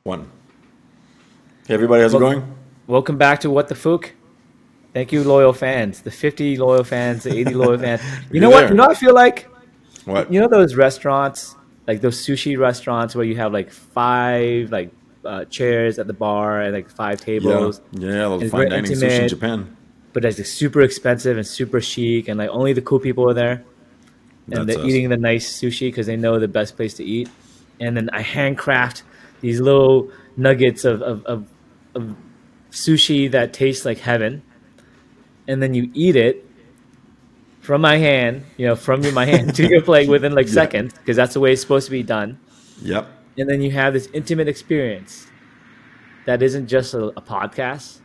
One. Hey everybody, how's it Well, going? welcome back to What the Phuc. Thank you, loyal fans. The 50 loyal fans, the 80 loyal fans. You You're know what? You know there. what I feel like? What? You know those restaurants, like those sushi restaurants where you have like five chairs at the bar and like five Yeah, tables, yeah, those and it's fine very dining sushi in intimate, Japan. but it's like super expensive and super chic, and like only the cool people are there, and That's they're us. eating the nice sushi because they know the best place to eat. And then I handcraft these little nuggets of sushi that taste like heaven, and then you eat it from my hand, from my hand to your plate within like Yeah. seconds, because that's the way it's supposed to be done. Yep. And then you have this intimate experience that isn't just a podcast,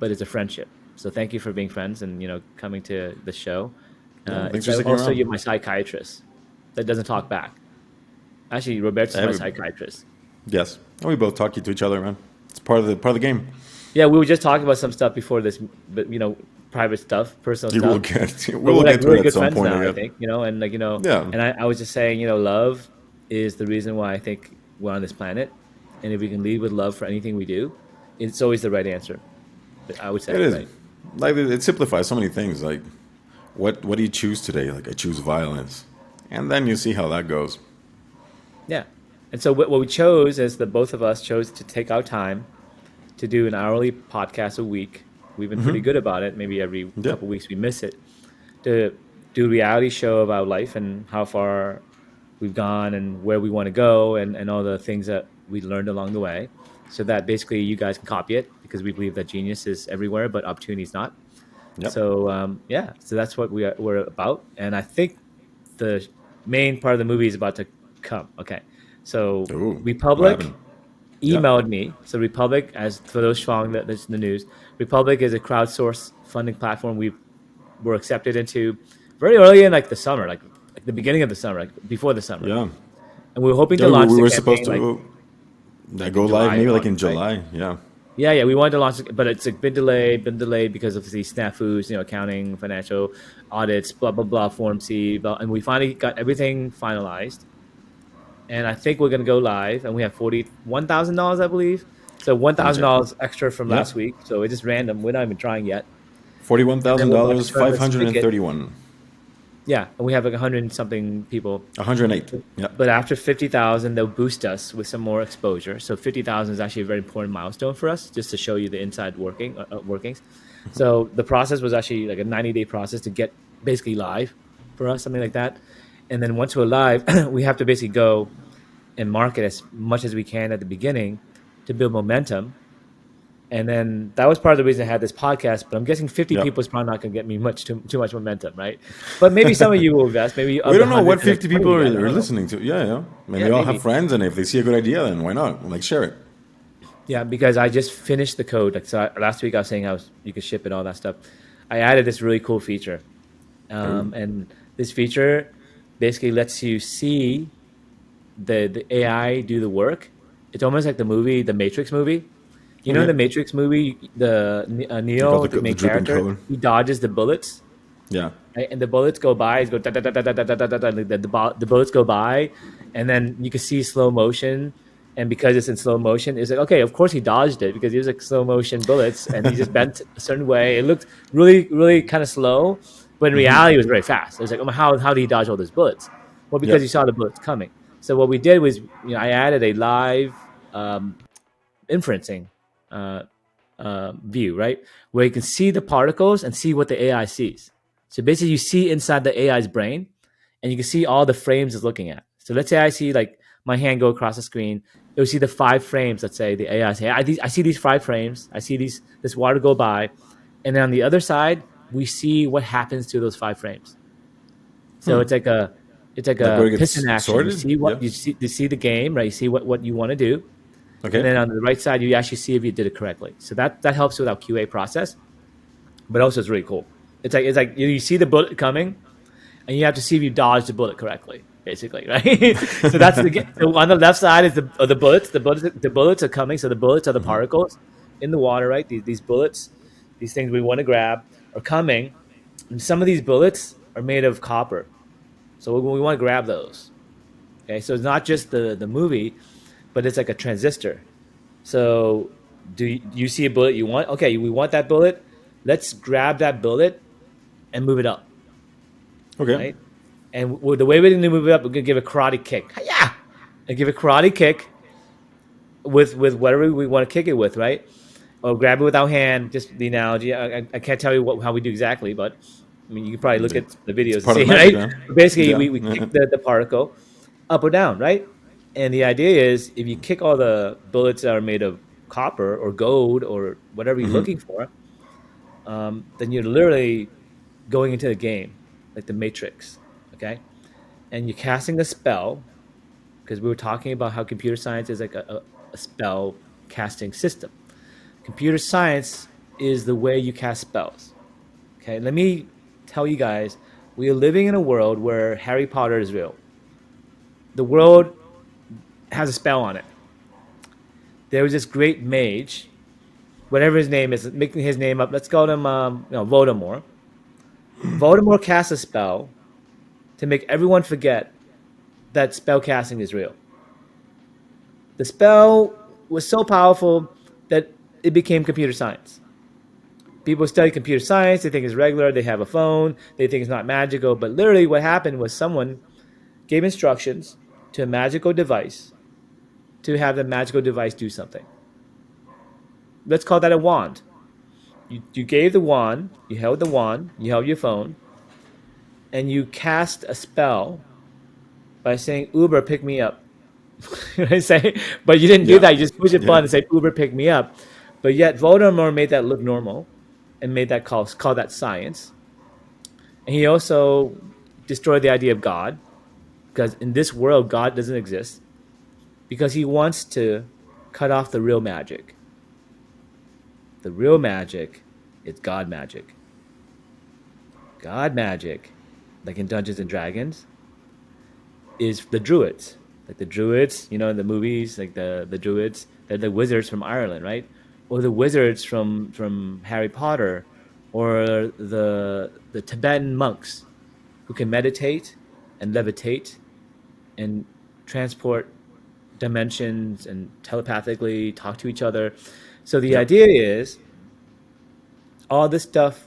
but it's a friendship. So thank you for being friends and coming to the show. Yeah. Thanks It's for sticking also you're around. my psychiatrist that doesn't talk back. Actually, Roberto's my Every, psychiatrist. yes. And we both talk to each other, man. It's part of the game. Yeah, we were just talking about some stuff before this, but private stuff, personal You will stuff. get we But we're will like get to it really at good some friends point, now, I I guess. think, and Yeah. and I was just saying, love is the reason why I think we're on this planet. And if we can lead with love for anything we do, it's always the right answer. I would It say, is. right? Like it simplifies so many things. Like what do you choose today? Like I choose violence. And then you see how that goes. Yeah. And so what we chose is that both of us chose to take our time to do an hourly podcast a week. We've been pretty good about it. Maybe every Yeah. couple weeks we miss it, to do a reality show about life and how far we've gone and where we want to go, and all the things that we learned along the way, so that basically you guys can copy it, because we believe that genius is everywhere but opportunity is not. Yep. So yeah, so that's what we're about. And I think the main part of the movie is about to come. Okay, so Ooh. What Republic happened? Yep. emailed me. So Republic, as for those strong that's in the news, Republic is a crowdsourced funding platform we were accepted into very early in like the summer, like the beginning of the summer, like before the summer, Yeah. and we were hoping Yeah, to we launch the were supposed campaign to like go in live July or maybe like in August, right? July. Yeah. Yeah, we wanted to launch it, but it's like been delayed because of these snafus, accounting, financial audits, blah blah blah, Form C, blah, and we finally got everything finalized. And I think we're gonna go live, and we have $41,000, I believe. So one Let me thousand check. dollars extra from Yeah. last week. So it's just random. We're not even trying yet. Forty-one And then thousand we're about to dollars, turn five the hundred and spigot. thirty-one, Yeah, and we have like 100 something people. 108. Yeah. But after 50,000, they'll boost us with some more exposure. So 50,000 is actually a very important milestone for us, just to show you the inside workings. So the process was actually like a 90-day process to get basically live for us, something like that. And then once we're live, we have to basically go and market as much as we can at the beginning to build momentum. And then that was part of the reason I had this podcast. But I'm guessing 50 Yeah. people is probably not going to get me too much momentum, right? But maybe some of you will invest. Maybe We of the don't know hundred, what like 50 20 of people you guys. I are don't know. listening to. Yeah, yeah. Maybe Yeah, they all have maybe. friends, and if they see a good idea, then why not? Like, share it. Yeah, because I just finished the code. Like, so last week I was saying how you could ship it, all that stuff. I added this really cool feature, Oh, and this feature basically lets you see the AI do the work. It's almost like the movie, the Matrix movie. In okay. the Matrix movie, the You got Neo, the the main dripping character, code. he dodges the bullets, Yeah. right? And the bullets go by. It's go da, da, da, da, da, da, da, da, da, the bullets go by, and then you can see slow motion. And because it's in slow motion, it's like, okay, of course he dodged it, because he was like slow motion bullets, and he just bent a certain way. It looked really, really kind of slow, but in reality, it was very fast. It was like, oh, how did he dodge all those bullets? Well, because Yep. you saw the bullets coming. So what we did was, I added a live inferencing uh, view, right? Where you can see the particles and see what the AI sees. So basically, you see inside the AI's brain, and you can see all the frames it's looking at. So let's say I see like my hand go across the screen. It will see the 5 frames. Let's say the AI say, I see these 5 frames. I see this water go by, and then on the other side, we see what happens to those 5 frames. So it's like Like where a it piston gets action. You sorted. see Yeah. what you see the game, right? You see what you want to do, and Okay. then on the right side, you actually see if you did it correctly. So that helps with our QA process, but also it's really cool. It's like you see the bullet coming, and you have to see if you dodged the bullet correctly, basically, right? So so on the left side is the bullets. The bullets are coming. So the bullets are the particles in the water, right? These bullets, these things we want to grab, are coming. And some of these bullets are made of copper, so we want to grab those. Okay, so it's not just the movie. but it's like a transistor. So you see a bullet you want? Okay, we want that bullet. Let's grab that bullet and move it up, Okay. right? And the way we're going to move it up, we're going to give a karate kick. Yeah, and give a karate kick with whatever we want to kick it with, right? Or grab it with our hand. Just the analogy. I can't tell you how we do exactly, but I mean, you can probably look at the videos It's and part of see, the magic, right? huh? But basically, Yeah. we kick the particle up or down, right? And the idea is if you kick all the bullets that are made of copper or gold or whatever you're looking for, then you're literally going into the game, like the Matrix, okay? And you're casting a spell because we were talking about how computer science is like a spell casting system. Computer science is the way you cast spells. Okay, let me tell you guys, we are living in a world where Harry Potter is real. The world has a spell on it. There was this great mage, whatever his name is, making his name up. Let's call him, Voldemort. Voldemort cast a spell to make everyone forget that spell casting is real. The spell was so powerful that it became computer science. People study computer science, they think it's regular, they have a phone, they think it's not magical, but literally what happened was someone gave instructions to a magical device to have the magical device do something. Let's call that a wand. You gave the wand, you held the wand, you held your phone, and you cast a spell by saying, Uber, pick me up. You know what I'm saying? But you didn't do Yeah. that. You just push a Yeah. button and say, Uber, pick me up. But yet Voldemort made that look normal and made that call that science. And he also destroyed the idea of God because in this world, God doesn't exist because he wants to cut off the real magic. The real magic is God magic. God magic, like in Dungeons and Dragons, is the druids. Like the druids, in the movies, like the druids, they're the wizards from Ireland, right? Or the wizards from Harry Potter, or the Tibetan monks who can meditate and levitate and transport dimensions and telepathically talk to each other. So the Yep. idea is all this stuff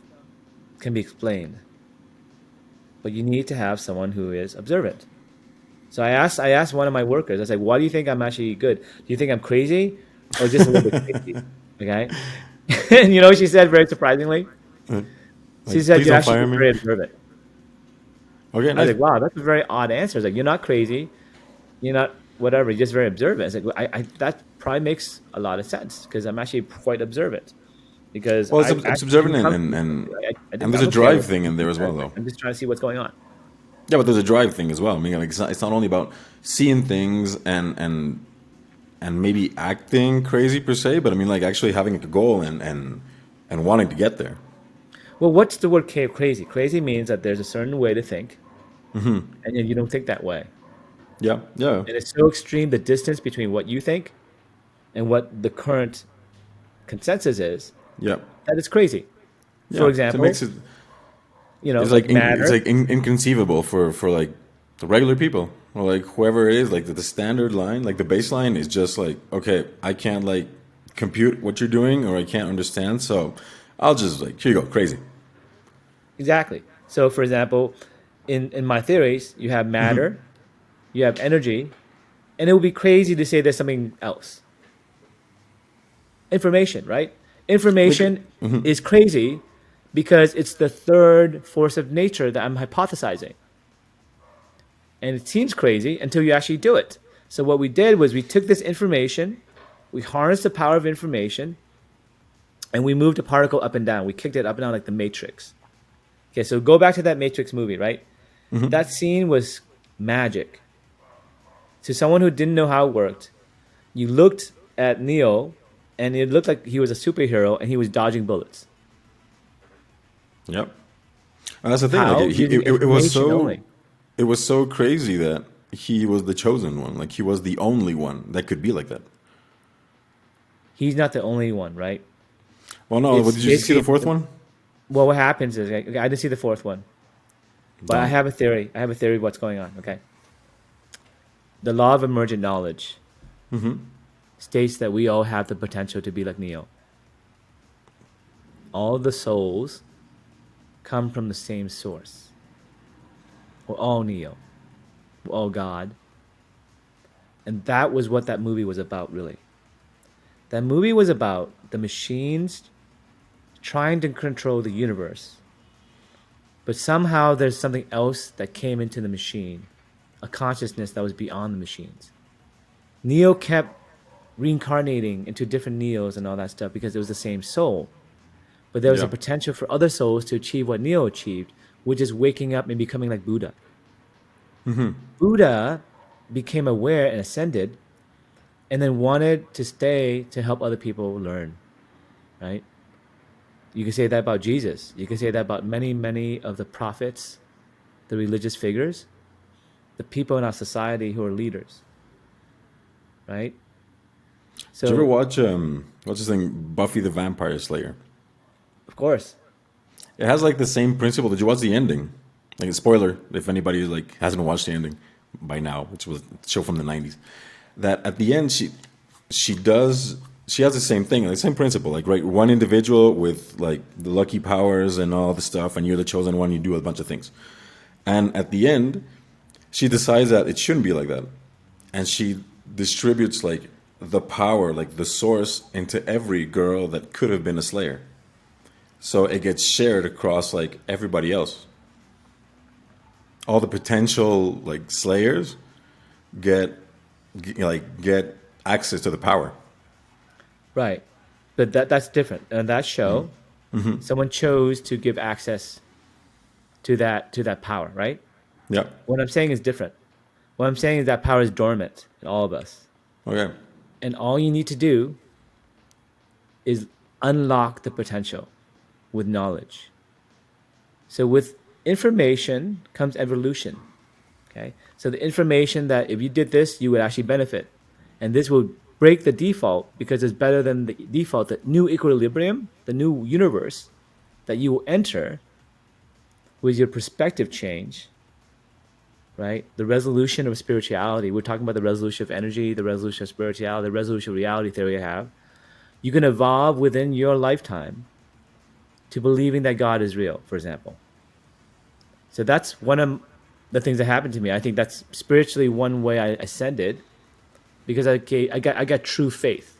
can be explained, but you need to have someone who is observant. So I asked one of my workers, I said, why do you think I'm actually good? Do you think I'm crazy or just a little bit crazy? Okay. And you know what she said very surprisingly? She Like, said, please you're don't actually fire just me. very observant. Okay, I was nice. like, wow, that's a very odd answer. It's like, you're not crazy. You're not whatever. You're just very observant. It's like, that probably makes a lot of sense because I'm actually quite observant because Well, I it's actually observant didn't come to this country. and I there's a don't care drive what thing in there country as says. well, Like, though. I'm just trying to see what's going on. Yeah, but there's a drive thing as well. I mean, like, it's not only about seeing things and maybe acting crazy per se, but I mean, like, actually having a goal and wanting to get there. Well, what's the word crazy? Crazy means that there's a certain way to think, and then you don't think that way. Yeah, yeah, And it's so extreme the distance between what you think and what the current consensus is yeah, that it's crazy. For yeah. So it makes example, it. It's like like matter. inconceivable for like the regular people or like whoever it is. Like the standard line, like the baseline is just like, okay, I can't like compute what you're doing or I can't understand, so I'll just like, here you go, crazy. Exactly. So, for example, in my theories, you have matter, you have energy, and it would be crazy to say there's something else. Information, right? Like, Information is crazy because it's the third force of nature that I'm hypothesizing. And it seems crazy until you actually do it. So what we did was we took this information, we harnessed the power of information, and we moved a particle up and down. We kicked it up and down like the Matrix. Okay, so go back to that Matrix movie, right? That scene was magic. To someone who didn't know how it worked, you looked at Neo, and it looked like he was a superhero, and he was dodging bullets. yep. And that's the thing. Like How? Using information only. it was so crazy that he was the chosen one. Like he was the only one that could be like that. He's not the only one, right? Well, no. It's Did you see the basically fourth one? well, what happens is okay, I didn't see the fourth one, but I Don't. have a theory. I have a theory of what's going on. Okay, the law of emergent knowledge. states that we all have the potential to be like Neo. All the souls come from the same source. We're all Neo. We're all God. And that was what that movie was about, really. That movie was about the machines trying to control the universe. But somehow there's something else that came into the machine, a consciousness that was beyond the machines. Neo kept reincarnating into different Neos and all that stuff because it was the same soul. But there was a potential for other souls to achieve what Neo achieved, which is waking up and becoming like Buddha. Buddha became aware and ascended, and then wanted to stay to help other people learn, right? You can say that about Jesus. You can say that about many, many of the prophets, the religious figures, the people in our society who are leaders, right? So, Did you ever watch what's this thing, Buffy the Vampire Slayer? of course. It has like the same principle. Did you watch the ending? Like a spoiler, if anybody like hasn't watched the ending by now, which was a show from the '90s, that at the end she has the same thing, the same principle. Like, right, one individual with like the lucky powers and all the stuff, and you're the chosen one. You do a bunch of things, and at the end, she decides that it shouldn't be like that, and she distributes like the power, like the source, into every girl that could have been a Slayer. So it gets shared across like everybody else. All the potential like Slayers get access to the power. Right. But that's different. In that show, someone chose to give access to that power, right? Yeah. What I'm saying is different. What I'm saying is that power is dormant in all of us. Okay. And all you need to do is unlock the potential with knowledge. So with information comes evolution. Okay? So the information that if you did this, you would actually benefit. And this will break the default because it's better than the default, the new equilibrium, the new universe that you will enter with your perspective change, right? The resolution of spirituality. We're talking about the resolution of energy, the resolution of spirituality, the resolution of reality theory I have. You can evolve within your lifetime to believing that God is real, for example. So that's one of the things that happened to me. I think that's spiritually one way I ascended because I got true faith.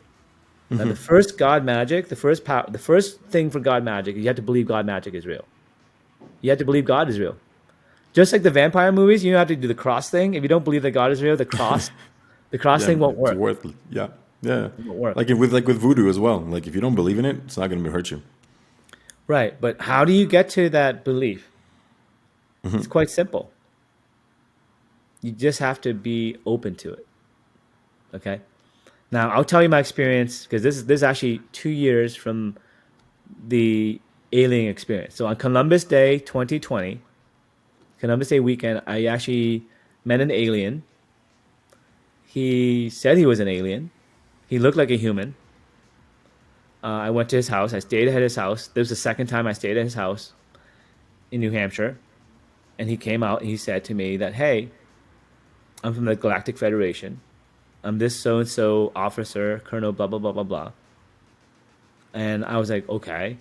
Now, the first God magic, the first thing for God magic, you have to believe God magic is real. You have to believe God is real. Just like the vampire movies, you have to do the cross thing. If you don't believe that God is real, the cross thing won't It's work. worth. Yeah. Yeah. It won't work. Like with voodoo as well. Like if you don't believe in it, it's not going to hurt you. Right. But how do you get to that belief? It's quite simple. You just have to be open to it. Okay. Now I'll tell you my experience because this is actually 2 years from the alien experience. So on Columbus Day 2020, Columbus Day weekend, I actually met an alien. He said he was an alien. He looked like a human. I went to his house. I stayed at his house. This was the second time I stayed at his house in New Hampshire. And he came out and he said to me that, hey, I'm from the Galactic Federation. I'm this so-and-so officer, colonel, blah, blah, blah, blah, blah. And I was like, okay.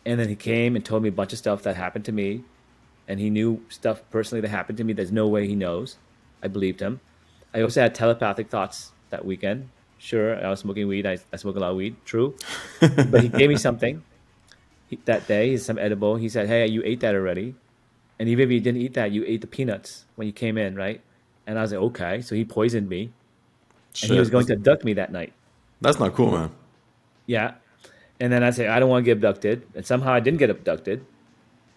And then he came and told me a bunch of stuff that happened to me. And he knew stuff personally that happened to me. There's no way he knows. I believed him. I also had telepathic thoughts that weekend. Sure, I was smoking weed. I smoke a lot of weed. True. But he gave me something that day. Some edible. He said, hey, you ate that already. And even if you didn't eat that, you ate the peanuts when you came in, right? And I was like, okay. So he poisoned me. Shit, and he was going to abduct me that night. That's not cool, man. Yeah. And then I said, I don't want to get abducted. And somehow I didn't get abducted.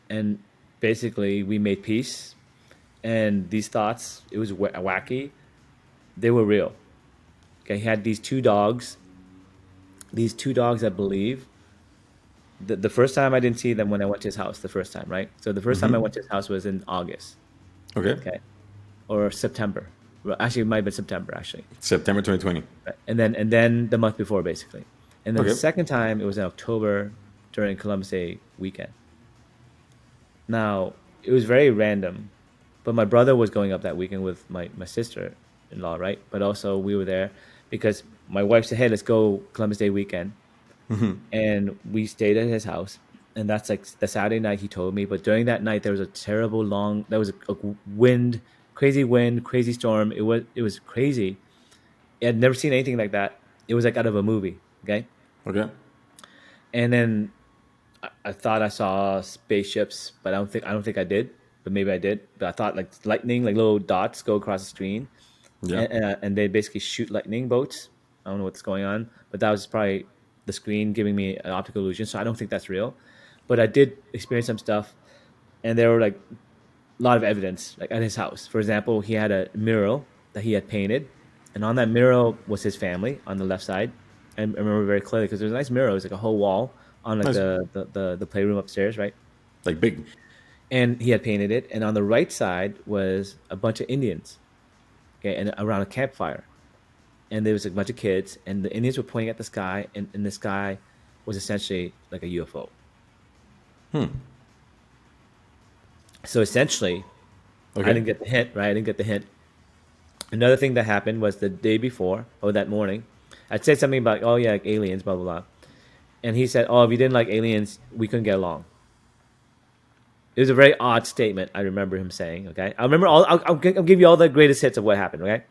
And basically, we made peace. And these thoughts, it was wacky. They were real. Okay, he had these two dogs. These two dogs, I believe. The first time I didn't see them when I went to his house, the first time, right? So the first time I went to his house was in August. Okay. Or September. Well, actually, it might have been September, actually. September 2020. Right. And then the month before, basically. And then the second time, it was in October during Columbus Day weekend. Now, it was very random. But my brother was going up that weekend with my sister-in-law, right? But also, we were there. because my wife said, "Hey, let's go Columbus Day weekend," and we stayed at his house. And that's like the Saturday night he told me. But during that night, there was a terrible long. There was a wind, crazy storm. It was crazy. I had never seen anything like that. It was like out of a movie. Okay, Okay. and then I thought I saw spaceships, but I don't think I did. But maybe I did. But I thought like lightning, like little dots go across the screen, Yeah. and they basically shoot lightning bolts. I don't know what's going on, but that was probably the screen giving me an optical illusion. So I don't think that's real. But I did experience some stuff, and there were like a lot of evidence, like at his house. For example, he had a mural that he had painted, and on that mural was his family on the left side. And I remember very clearly because there was a nice mural. It was like a whole wall on like Nice. the playroom upstairs, right? Like big. And he had painted it. And on the right side was a bunch of Indians, okay, and around a campfire. And there was a bunch of kids, and the Indians were pointing at the sky, and the sky was essentially like a UFO. So essentially, I Okay. didn't get the hint, right? I didn't get the hint. Another thing that happened was the day before, or that morning, I'd said something about, oh yeah, like aliens, blah blah blah, and he said, oh, if you didn't like aliens, we couldn't get along. It was a very odd statement. I remember him saying, okay, I remember all. I'll give you all the greatest hits of what happened. Okay,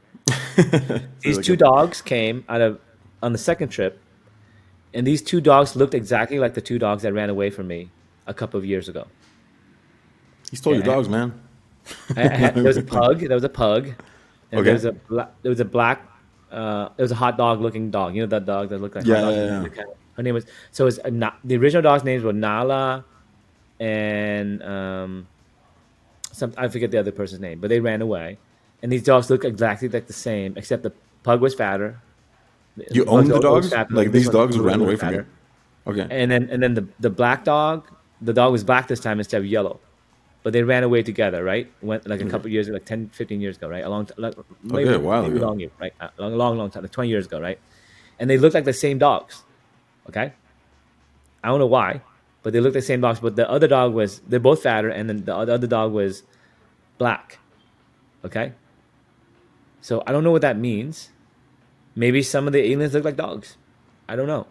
these Like two dogs came out of on the second trip, and these two dogs looked exactly like the two dogs that ran away from me a couple of years ago. He stole your Okay, dogs, man. there was a pug. There was a pug, and Okay. there was a black. There was a hot dog looking dog. You know that dog that looked like hot Yeah, dog. yeah, yeah. Her name was so. It was the original dog's names were Nala, and some I forget the other person's name, but they ran away. And these dogs look exactly like the same, except the pug was fatter. You The pug's own the always dogs? fatter. Like This these one's dogs a ran little away from you? fatter. Okay. And then the black dog, the dog was black this time instead of yellow. But they ran away together, right? Went like a Okay. couple of years, like 10, 15 years ago, right? Like, Okay, maybe a while maybe ago. long year, right? A long time, like 20 years ago, right? And they look like the same dogs. Okay, I don't know why, but they look the same dogs. But the other dog was they're both fatter, and then the other dog was black. Okay, so I don't know what that means. Maybe some of the aliens look like dogs. I don't know,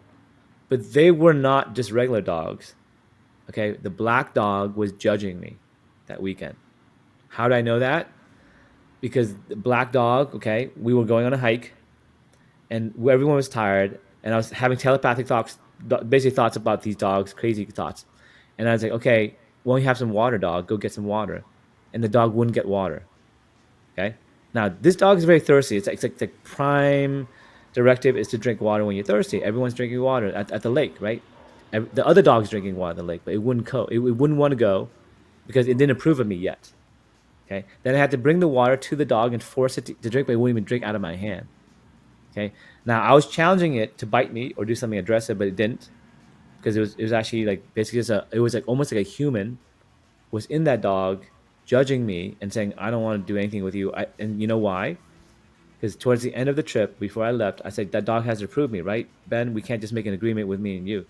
but they were not just regular dogs. Okay, the black dog was judging me that weekend. How did I know that? Because the black dog, okay, we were going on a hike and everyone was tired and I was having telepathic thoughts, basically thoughts about these dogs, crazy thoughts. And I was like, okay, well, you have some water, dog, go get some water. And the dog wouldn't get water. Okay. Now this dog is very thirsty. It's like prime directive is to drink water when you're thirsty. Everyone's drinking water at the lake, right? The other dog's drinking water at the lake, but it wouldn't go. It wouldn't want to go because it didn't approve of me yet. Okay. Then I had to bring the water to the dog and force it to drink, but it wouldn't even drink out of my hand. Okay. Now I was challenging it to bite me or do something aggressive, but it didn't because it was actually like basically it was like almost like a human was in that dog judging me and saying, I don't want to do anything with you. And you know why? Because towards the end of the trip, before I left, I said, that dog has to prove me, right? Ben, we can't just make an agreement with me and you.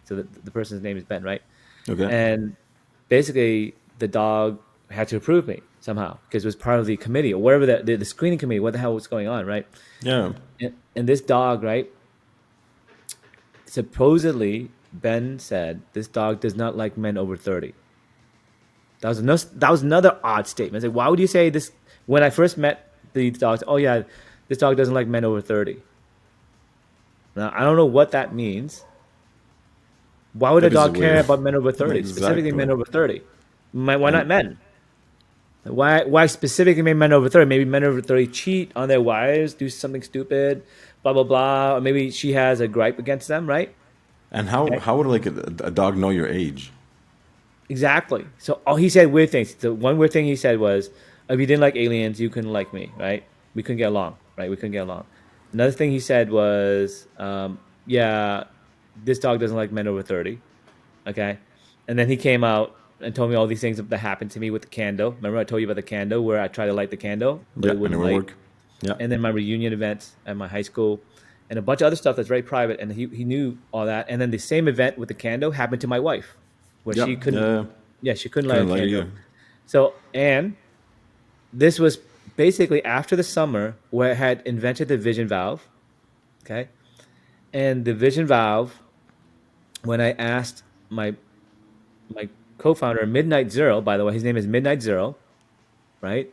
So the person's name is Ben, right? Okay. And basically, the dog had to approve me somehow because it was part of the committee or whatever the screening committee, what the hell was going on, right? Yeah. And this dog, right? Supposedly, Ben said this dog does not like men over 30. That was another odd statement. It's like, why would you say this? When I first met these dogs, oh yeah, this dog doesn't like men over 30. Now I don't know what that means. Why would a That is dog care weird. about men over 30? Specifically, men Exactly. over 30. Why And not men? Why specifically men over 30? Maybe men over 30 cheat on their wives, do something stupid, blah blah blah. Or maybe she has a gripe against them, right? and how would like a dog know your age? Exactly. So he said weird things. The one weird thing he said was, if you didn't like aliens, you couldn't like me, right? We couldn't get along, right? We couldn't get along. Another thing he said was, yeah, this dog doesn't like men over 30, okay? And then he came out and told me all these things that happened to me with the candle. Remember I told you about the candle where I tried to light the candle, but Yeah, it and it wouldn't would light. work. Yeah. And then my reunion events at my high school and a bunch of other stuff that's very private. And he knew all that. And then the same event with the candle happened to my wife where Yeah. she couldn't, Yeah. yeah, she couldn't light a Couldn't lie to candle. you. So, and this was basically after the summer where I had invented the vision valve. Okay. And the vision valve, when I asked my co-founder, Midnight Zero, by the way, his name is Midnight Zero, right?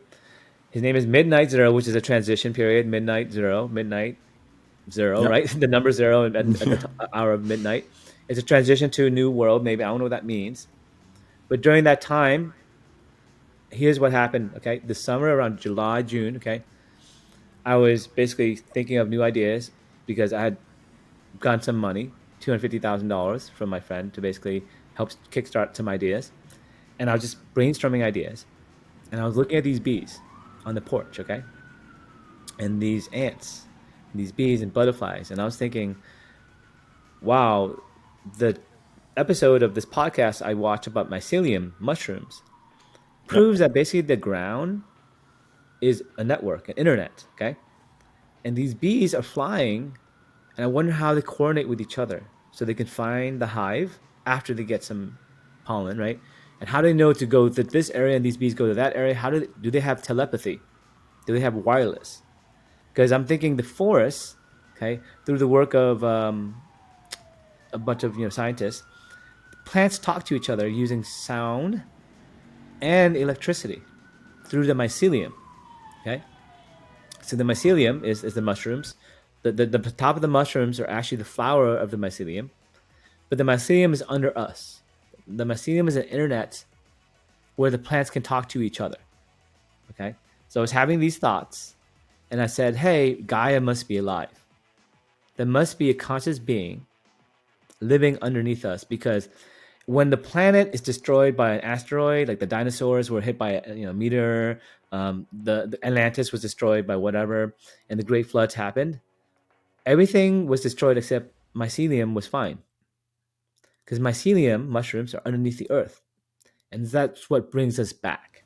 His name is Midnight Zero, which is a transition period. Midnight zero, Yep. right? The number zero at the hour of midnight. It's a transition to a new world. Maybe I don't know what that means, but during that time, here's what happened. Okay, the summer around July, June. Okay, I was basically thinking of new ideas because I had gotten some money, $250,000 from my friend to basically help kickstart some ideas, and I was just brainstorming ideas, and I was looking at these bees on the porch. Okay, and these ants, and these bees and butterflies, and I was thinking, wow, the episode of this podcast I watched about mycelium mushrooms Yep. proves that basically the ground is a network, an internet, okay? And these bees are flying, and I wonder how they coordinate with each other so they can find the hive after they get some pollen, right? And how do they know to go to this area and these bees go to that area? How do they have telepathy? Do they have wireless? Because I'm thinking the forests, okay, through the work of a bunch of scientists, plants talk to each other using sound and electricity through the mycelium. Okay, so the mycelium is the mushrooms. The top of the mushrooms are actually the flower of the mycelium, but the mycelium is under us. The mycelium is an internet where the plants can talk to each other. Okay, so I was having these thoughts, and I said, "Hey, Gaia must be alive. There must be a conscious being living underneath us because when the planet is destroyed by an asteroid, like the dinosaurs were hit by a meteor, the Atlantis was destroyed by whatever, and the great floods happened, everything was destroyed except mycelium was fine because mycelium mushrooms are underneath the earth, and that's what brings us back.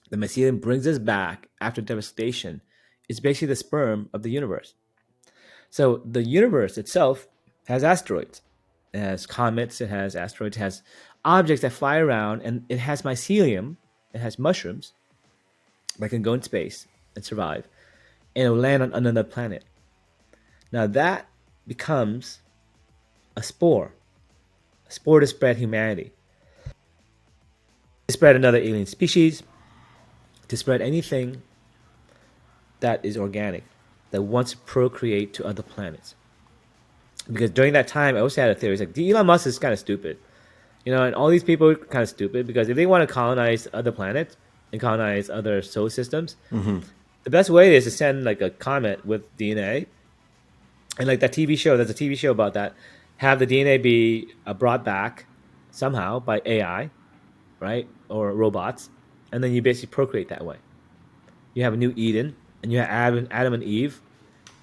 The mycelium brings us back after devastation. It's basically the sperm of the universe. So the universe itself has asteroids. It has comets, it has asteroids, it has objects that fly around, and it has mycelium, it has mushrooms that can go in space and survive, and it'll land on another planet. Now that becomes a spore to spread humanity, to spread another alien species, to spread anything that is organic, that wants to procreate to other planets. Because during that time, I also had a theory. It's like Elon Musk is kind of stupid, and all these people are kind of stupid because if they want to colonize other planets and colonize other solar systems, the best way is to send like a comet with DNA, and like that TV show. There's a TV show about that. Have the DNA be brought back somehow by AI, right, or robots, and then you basically procreate that way. You have a new Eden, and you have Adam and Eve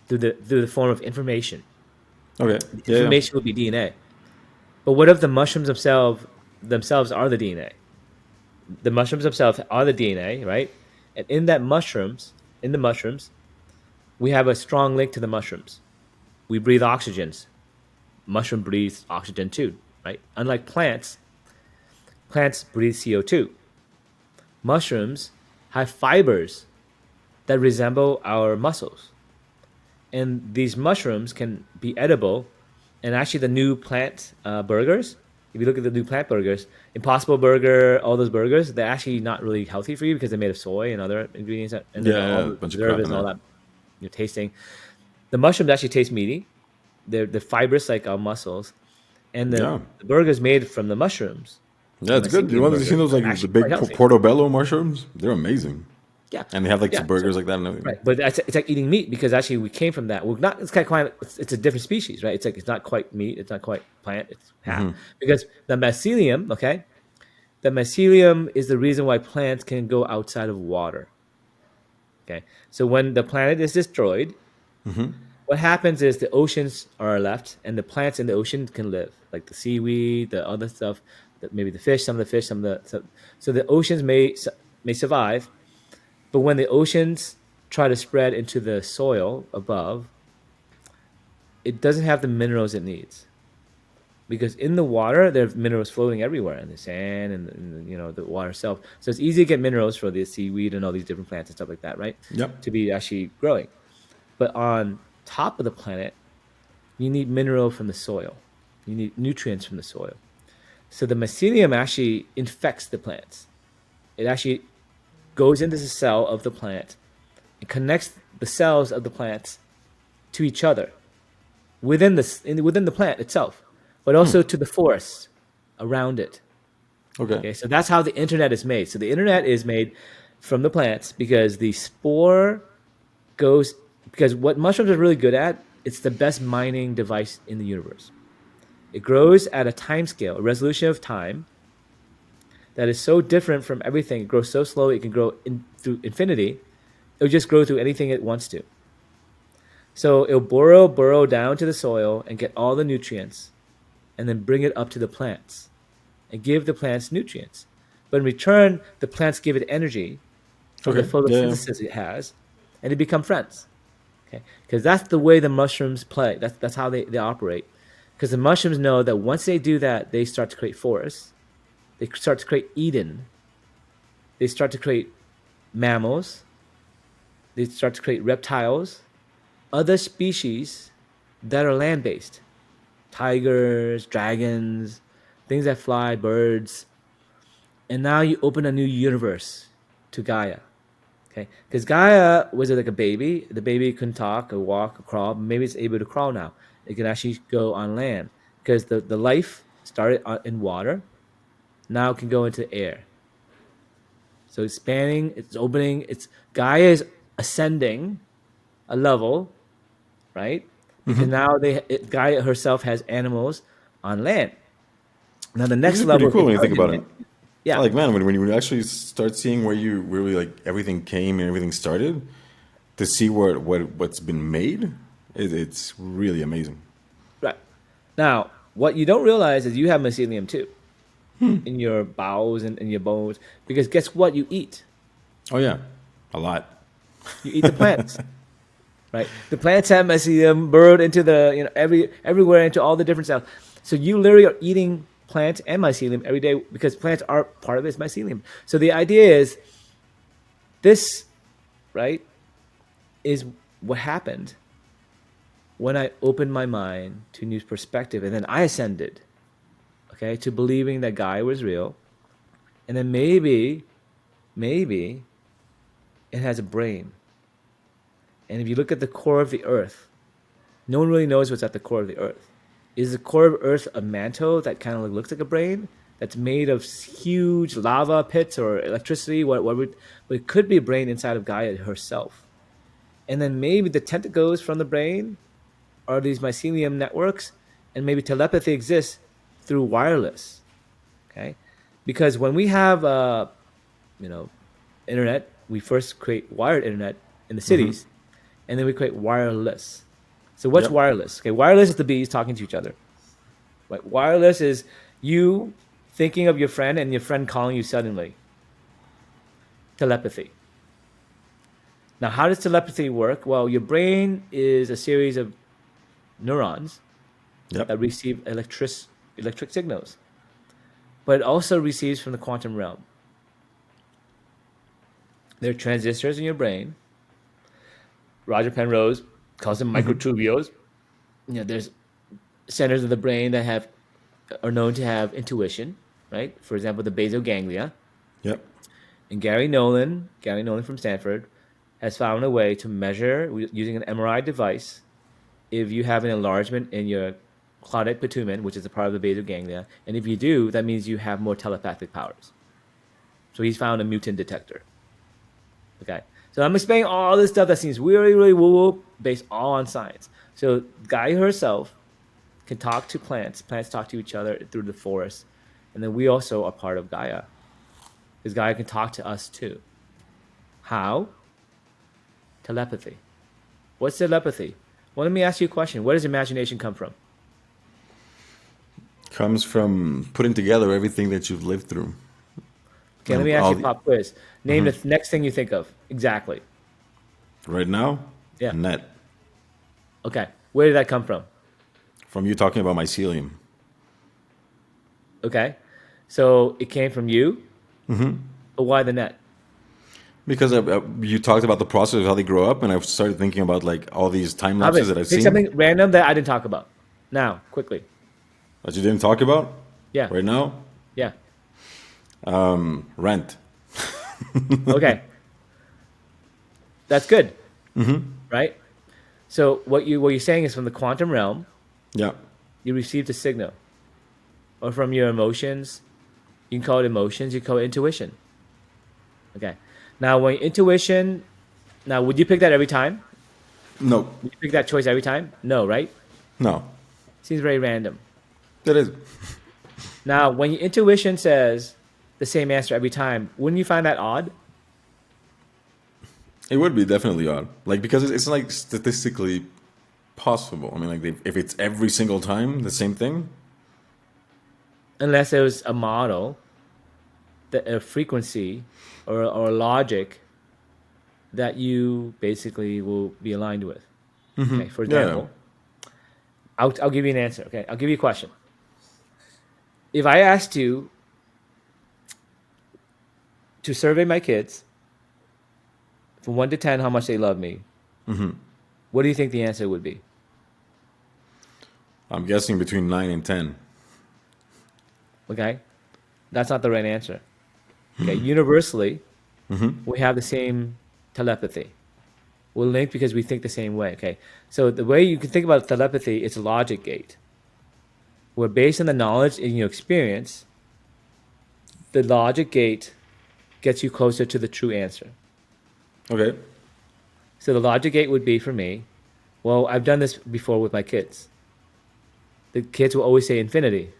through the form of information. Okay. Yeah. Information would be DNA. But what if the mushrooms themselves are the DNA? The mushrooms themselves are the DNA, right? And in the mushrooms, we have a strong link to the mushrooms. We breathe oxygens. Mushroom breathes oxygen too, right? Unlike plants breathe CO2. Mushrooms have fibers that resemble our muscles. And these mushrooms can be edible. And actually, the new plant burgers, if you look at the new plant burgers, Impossible Burger, all those burgers, they're actually not really healthy for you because they're made of soy and other ingredients, and then all Yeah. A the bunch of crap preservatives in and all there. that you're tasting. The mushrooms actually taste meaty. They're fibrous like our muscles, and Yeah. the burgers made from the mushrooms, Yeah, the it's good. You mycelium want to see burgers, those are like the actually quite big healthy. portobello mushrooms? They're amazing, Yeah, and they have like yeah. some burgers like that and everything. Right, but it's like eating meat because actually we came from that. We're not. It's kind of quite. It's a different species, right? It's like it's not quite meat. It's not quite plant. It's half because the mycelium. Okay, the mycelium is the reason why plants can go outside of water. Okay, so when the planet is destroyed, what happens is the oceans are left, and the plants in the ocean can live, like the seaweed, the other stuff, that maybe the fish, some of the fish, some of the so the oceans may survive. But when the oceans try to spread into the soil above, it doesn't have the minerals it needs. Because in the water, there's minerals floating everywhere in the sand and the water itself. So it's easy to get minerals for the seaweed and all these different plants and stuff like that, right? Yep. To be actually growing. But on top of the planet, you need mineral from the soil. You need nutrients from the soil. So the mycelium actually infects the plants. It actually goes into the cell of the plant and connects the cells of the plants to each other within the plant itself, but also to the forest around it. Okay. Okay, so that's how the internet is made. So the internet is made from the plants because the spore goes because what mushrooms are really good at, it's the best mining device in the universe. It grows at a time scale, a resolution of time that is so different from everything. It grows so slowly, it can grow through infinity. It'll just grow through anything it wants to. So it'll burrow down to the soil and get all the nutrients and then bring it up to the plants and give the plants nutrients. But in return, the plants give it energy from the Okay. Yeah. photosynthesis it has, and they become friends. Okay, because that's the way the mushrooms play. That's how they operate. Because the mushrooms know that once they do that, they start to create forests. They start to create Eden. They start to create mammals. They start to create reptiles, other species that are land-based, tigers, dragons, things that fly, birds. And now you open a new universe to Gaia. Okay, because Gaia was like a baby. The baby couldn't talk or walk or crawl. Maybe it's able to crawl now. It can actually go on land because the life started in water. Now it can go into air. So it's spanning, it's opening. It's Gaia is ascending a level, right? Because now Gaia herself has animals on land. Now the Which next is pretty level of cool when you think about it. intelligence, yeah, Like, man, when you actually start seeing where you really like everything came and everything started, to see what's been made, it's really amazing. right. Now what you don't realize is you have mycelium too in your bowels and in your bones because guess what you eat? Oh yeah, a lot. You eat the plants, right? The plants have mycelium burrowed into the everywhere into all the different cells. So you literally are eating plants and mycelium every day because plants are part of its mycelium. So the idea is this, right, is what happened when I opened my mind to new perspective, and then I ascended, okay, to believing that Gaia was real, and then maybe it has a brain. And if you look at the core of the Earth, no one really knows what's at the core of the Earth. Is the core of Earth a mantle that kind of looks like a brain that's made of huge lava pits or electricity? But it could be a brain inside of Gaia herself. And then maybe the tentacles from the brain are these mycelium networks, and maybe telepathy exists through wireless. Okay, because when we have internet, we first create wired internet in the cities, and then we create wireless. So what's Yep. wireless? Okay, wireless is the bees talking to each other. Right? Wireless is you thinking of your friend and your friend calling you suddenly. Telepathy. Now, how does telepathy work? Well, your brain is a series of neurons Yep. that receive electric signals, but it also receives from the quantum realm. There are transistors in your brain. Roger Penrose calls them microtubules. There's centers of the brain that are known to have intuition, right? For example, the basal ganglia. Yep. And Gary Nolan from Stanford, has found a way to measure using an MRI device if you have an enlargement in your claudate pitumen, which is a part of the basal ganglia. And if you do, that means you have more telepathic powers. So he's found a mutant detector. Okay. So I'm explaining all this stuff that seems really, really woo-woo, based all on science. So Gaia herself can talk to plants. Plants talk to each other through the forest. And then we also are part of Gaia. Because Gaia can talk to us too. How? Telepathy. What's telepathy? Well, let me ask you a question. Where does imagination come from? Comes from putting together everything that you've lived through. Okay, let me ask you a pop quiz. Name the next thing you think of. Exactly. Right now, Yeah. net. Okay. Where did that come from? From you talking about mycelium. Okay. So it came from you? But why the net? Because you talked about the process of how they grow up, and I've started thinking about like all these time lapses that I've Pick seen something random that I didn't talk about. Now, quickly. that you didn't talk about Yeah. right now. Yeah. Rent. Okay. That's good. Right? So what you're saying is from the quantum realm, Yeah. you received a signal. Or from your emotions, you can call it emotions, you can call it intuition. Okay. Now when intuition, now would you pick that every time? No. Would you pick that choice every time? No, right? No. Seems very random. That is. Now when your intuition says the same answer every time, wouldn't you find that odd? It would be definitely odd. Like because it's like statistically possible. I mean, like if it's every single time the same thing. Unless there was a model, a frequency, or a logic that you basically will be aligned with. Okay, for example, I'll give you an answer. Okay, I'll give you a question. If I asked you to survey my kids from 1 to 10 how much they love me, what do you think the answer would be? I'm guessing between 9 and 10. Okay, that's not the right answer. Okay, universally, we have the same telepathy. We're linked because we think the same way. Okay, so the way you can think about telepathy, it's a logic gate. Where based on the knowledge in your experience, the logic gate gets you closer to the true answer. Okay. So the logic gate would be for me, well, I've done this before with my kids. The kids will always say infinity.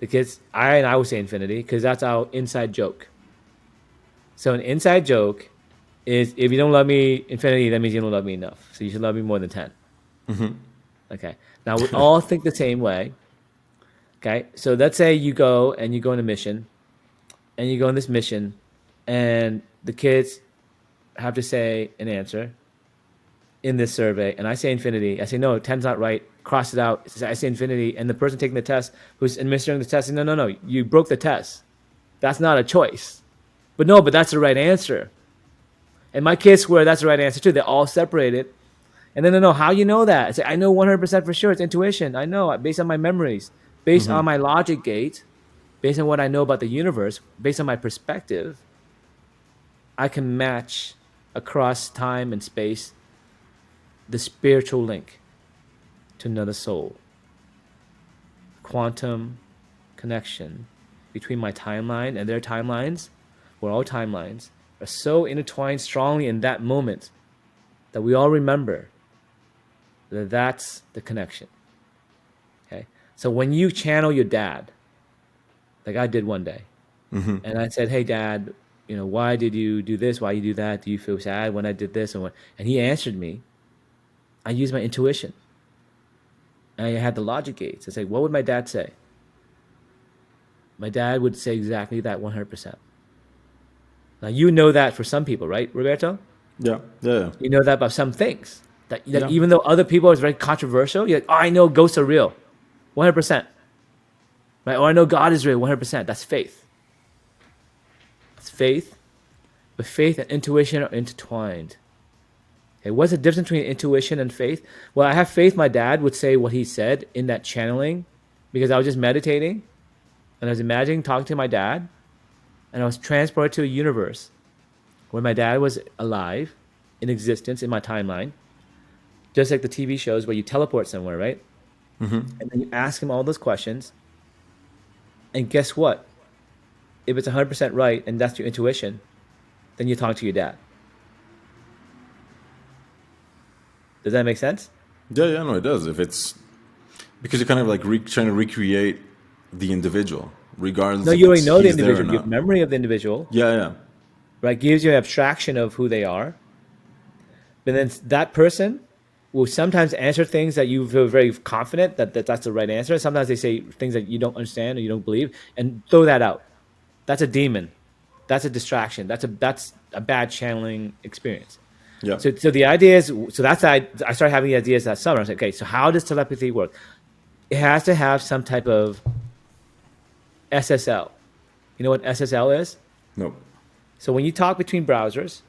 The kids, I will say infinity because that's our inside joke. So an inside joke is if you don't love me infinity, that means you don't love me enough. So you should love me more than 10. Okay. Now we all think the same way. Okay. So let's say you go on a mission, and you go on this mission, and the kids have to say an answer in this survey, and I say infinity. I say no, 10's not right. Cross it out. I say infinity, and the person taking the test, who's administering the test, says, no, you broke the test. That's not a choice. But that's the right answer. And my kids swear that's the right answer too. They're all separated. And then, no, how you know that? I say, I know 100% for sure. It's intuition. I know based on my memories, based on my logic gate, based on what I know about the universe, based on my perspective, I can match across time and space the spiritual link to another soul. Quantum connection between my timeline and their timelines, where all timelines are so intertwined strongly in that moment that we all remember that that's the connection. Okay? So when you channel your dad, like I did one day, and I said, hey, Dad, why did you do this? Why you do that? Do you feel sad when I did this? And he answered me. I used my intuition. And I had the logic gates. I said, what would my dad say? My dad would say exactly that 100%. Now, you know that for some people, right, Roberto? Yeah. You know that about some things. That even though other people is very controversial, you're like, oh, I know ghosts are real. 100%. Right? Or I know God is real. 100%. That's faith. It's faith. But faith and intuition are intertwined. Okay, what's the difference between intuition and faith? Well, I have faith my dad would say what he said in that channeling because I was just meditating and I was imagining talking to my dad and I was transported to a universe where my dad was alive, in existence, in my timeline, just like the TV shows where you teleport somewhere, right? And then you ask him all those questions and guess what? If it's 100% right and that's your intuition, then you talk to your dad. Does that make sense? Yeah, no, it does. If it's because you're kind of like trying to recreate the individual, regardless. No, if you already know the he's there or individual. You have not. memory of the individual, Yeah. right? Gives you an abstraction of who they are. But then that person will sometimes answer things that you feel very confident that that's the right answer. Sometimes they say things that you don't understand or you don't believe, and throw that out. That's a demon. That's a distraction. That's a bad channeling experience. Yeah. So the idea is, that's how I started having the ideas that summer. I was like, okay, so how does telepathy work? It has to have some type of SSL. You know what SSL is? No. So when you talk between browsers,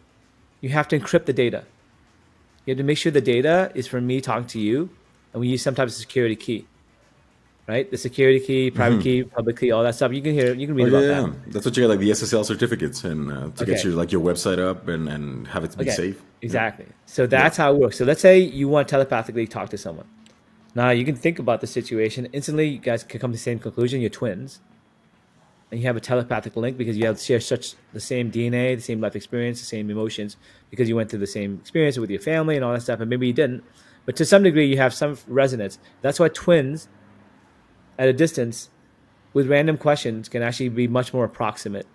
you have to encrypt the data. You have to make sure the data is from me talking to you, and we use some type of security key, right? The security key, private key, public key, all that stuff. You can Oh read yeah, about yeah. that. That's what you get, like the SSL certificates, and to get Okay. your website up and have it to be Okay. safe. Yeah. Exactly. So Yeah. that's how it works. So let's say you want to telepathically talk to someone. Now you can think about the situation instantly. You guys can come to the same conclusion. You're twins, and you have a telepathic link because you have share such the same DNA, the same life experience, the same emotions, because you went through the same experience with your family and all that stuff. And maybe you didn't, but to some degree, you have some resonance. That's why twins at a distance with random questions can actually be much more approximate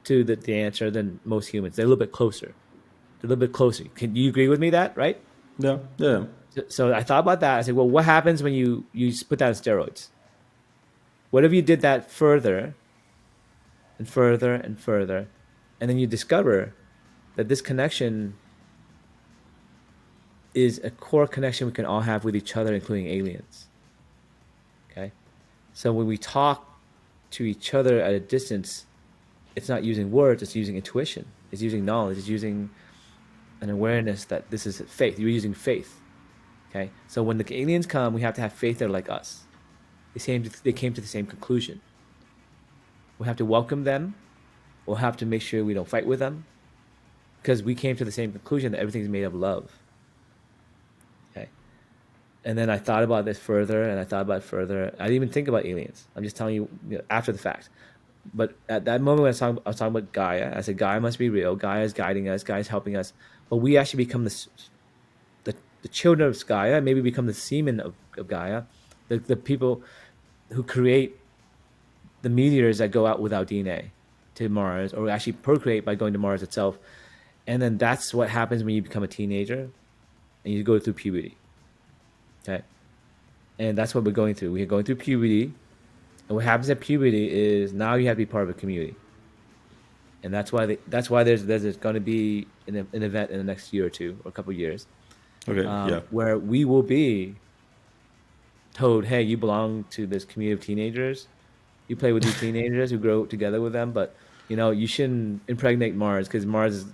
to the answer than most humans. They're a little bit closer. They're a little bit closer. Can you agree with me that, right? Yeah. Yeah. So I thought about that. I said, well, what happens when you put that on steroids? What if you did that further and further and further, and then you discover that this connection is a core connection we can all have with each other, including aliens. Okay? So when we talk to each other at a distance, it's not using words, it's using intuition, it's using knowledge, it's using an awareness that this is faith. You're using faith. Okay? So when the aliens come, we have to have faith they're like us. They came to the same conclusion. We have to welcome them. We'll have to make sure we don't fight with them, because we came to the same conclusion that everything's made of love. Okay. And then I thought about this further, and I thought about it further. I didn't even think about aliens. I'm just telling you, after the fact. But at that moment when I was talking about Gaia, I said Gaia must be real. Gaia is guiding us. Gaia is helping us. But we actually become the children of Gaia. Maybe become the semen of Gaia, the people who create the meteors that go out without DNA to Mars, or actually procreate by going to Mars itself. And then that's what happens when you become a teenager and you go through puberty. Okay. And that's what we're going through. We're going through puberty. And what happens at puberty is now you have to be part of a community. And that's why there's going to be an event in the next year or two, or a couple of years. Okay. Yeah. Where we will be told, hey, you belong to this community of teenagers. You play with these teenagers who grow together with them, but you shouldn't impregnate Mars, because Mars is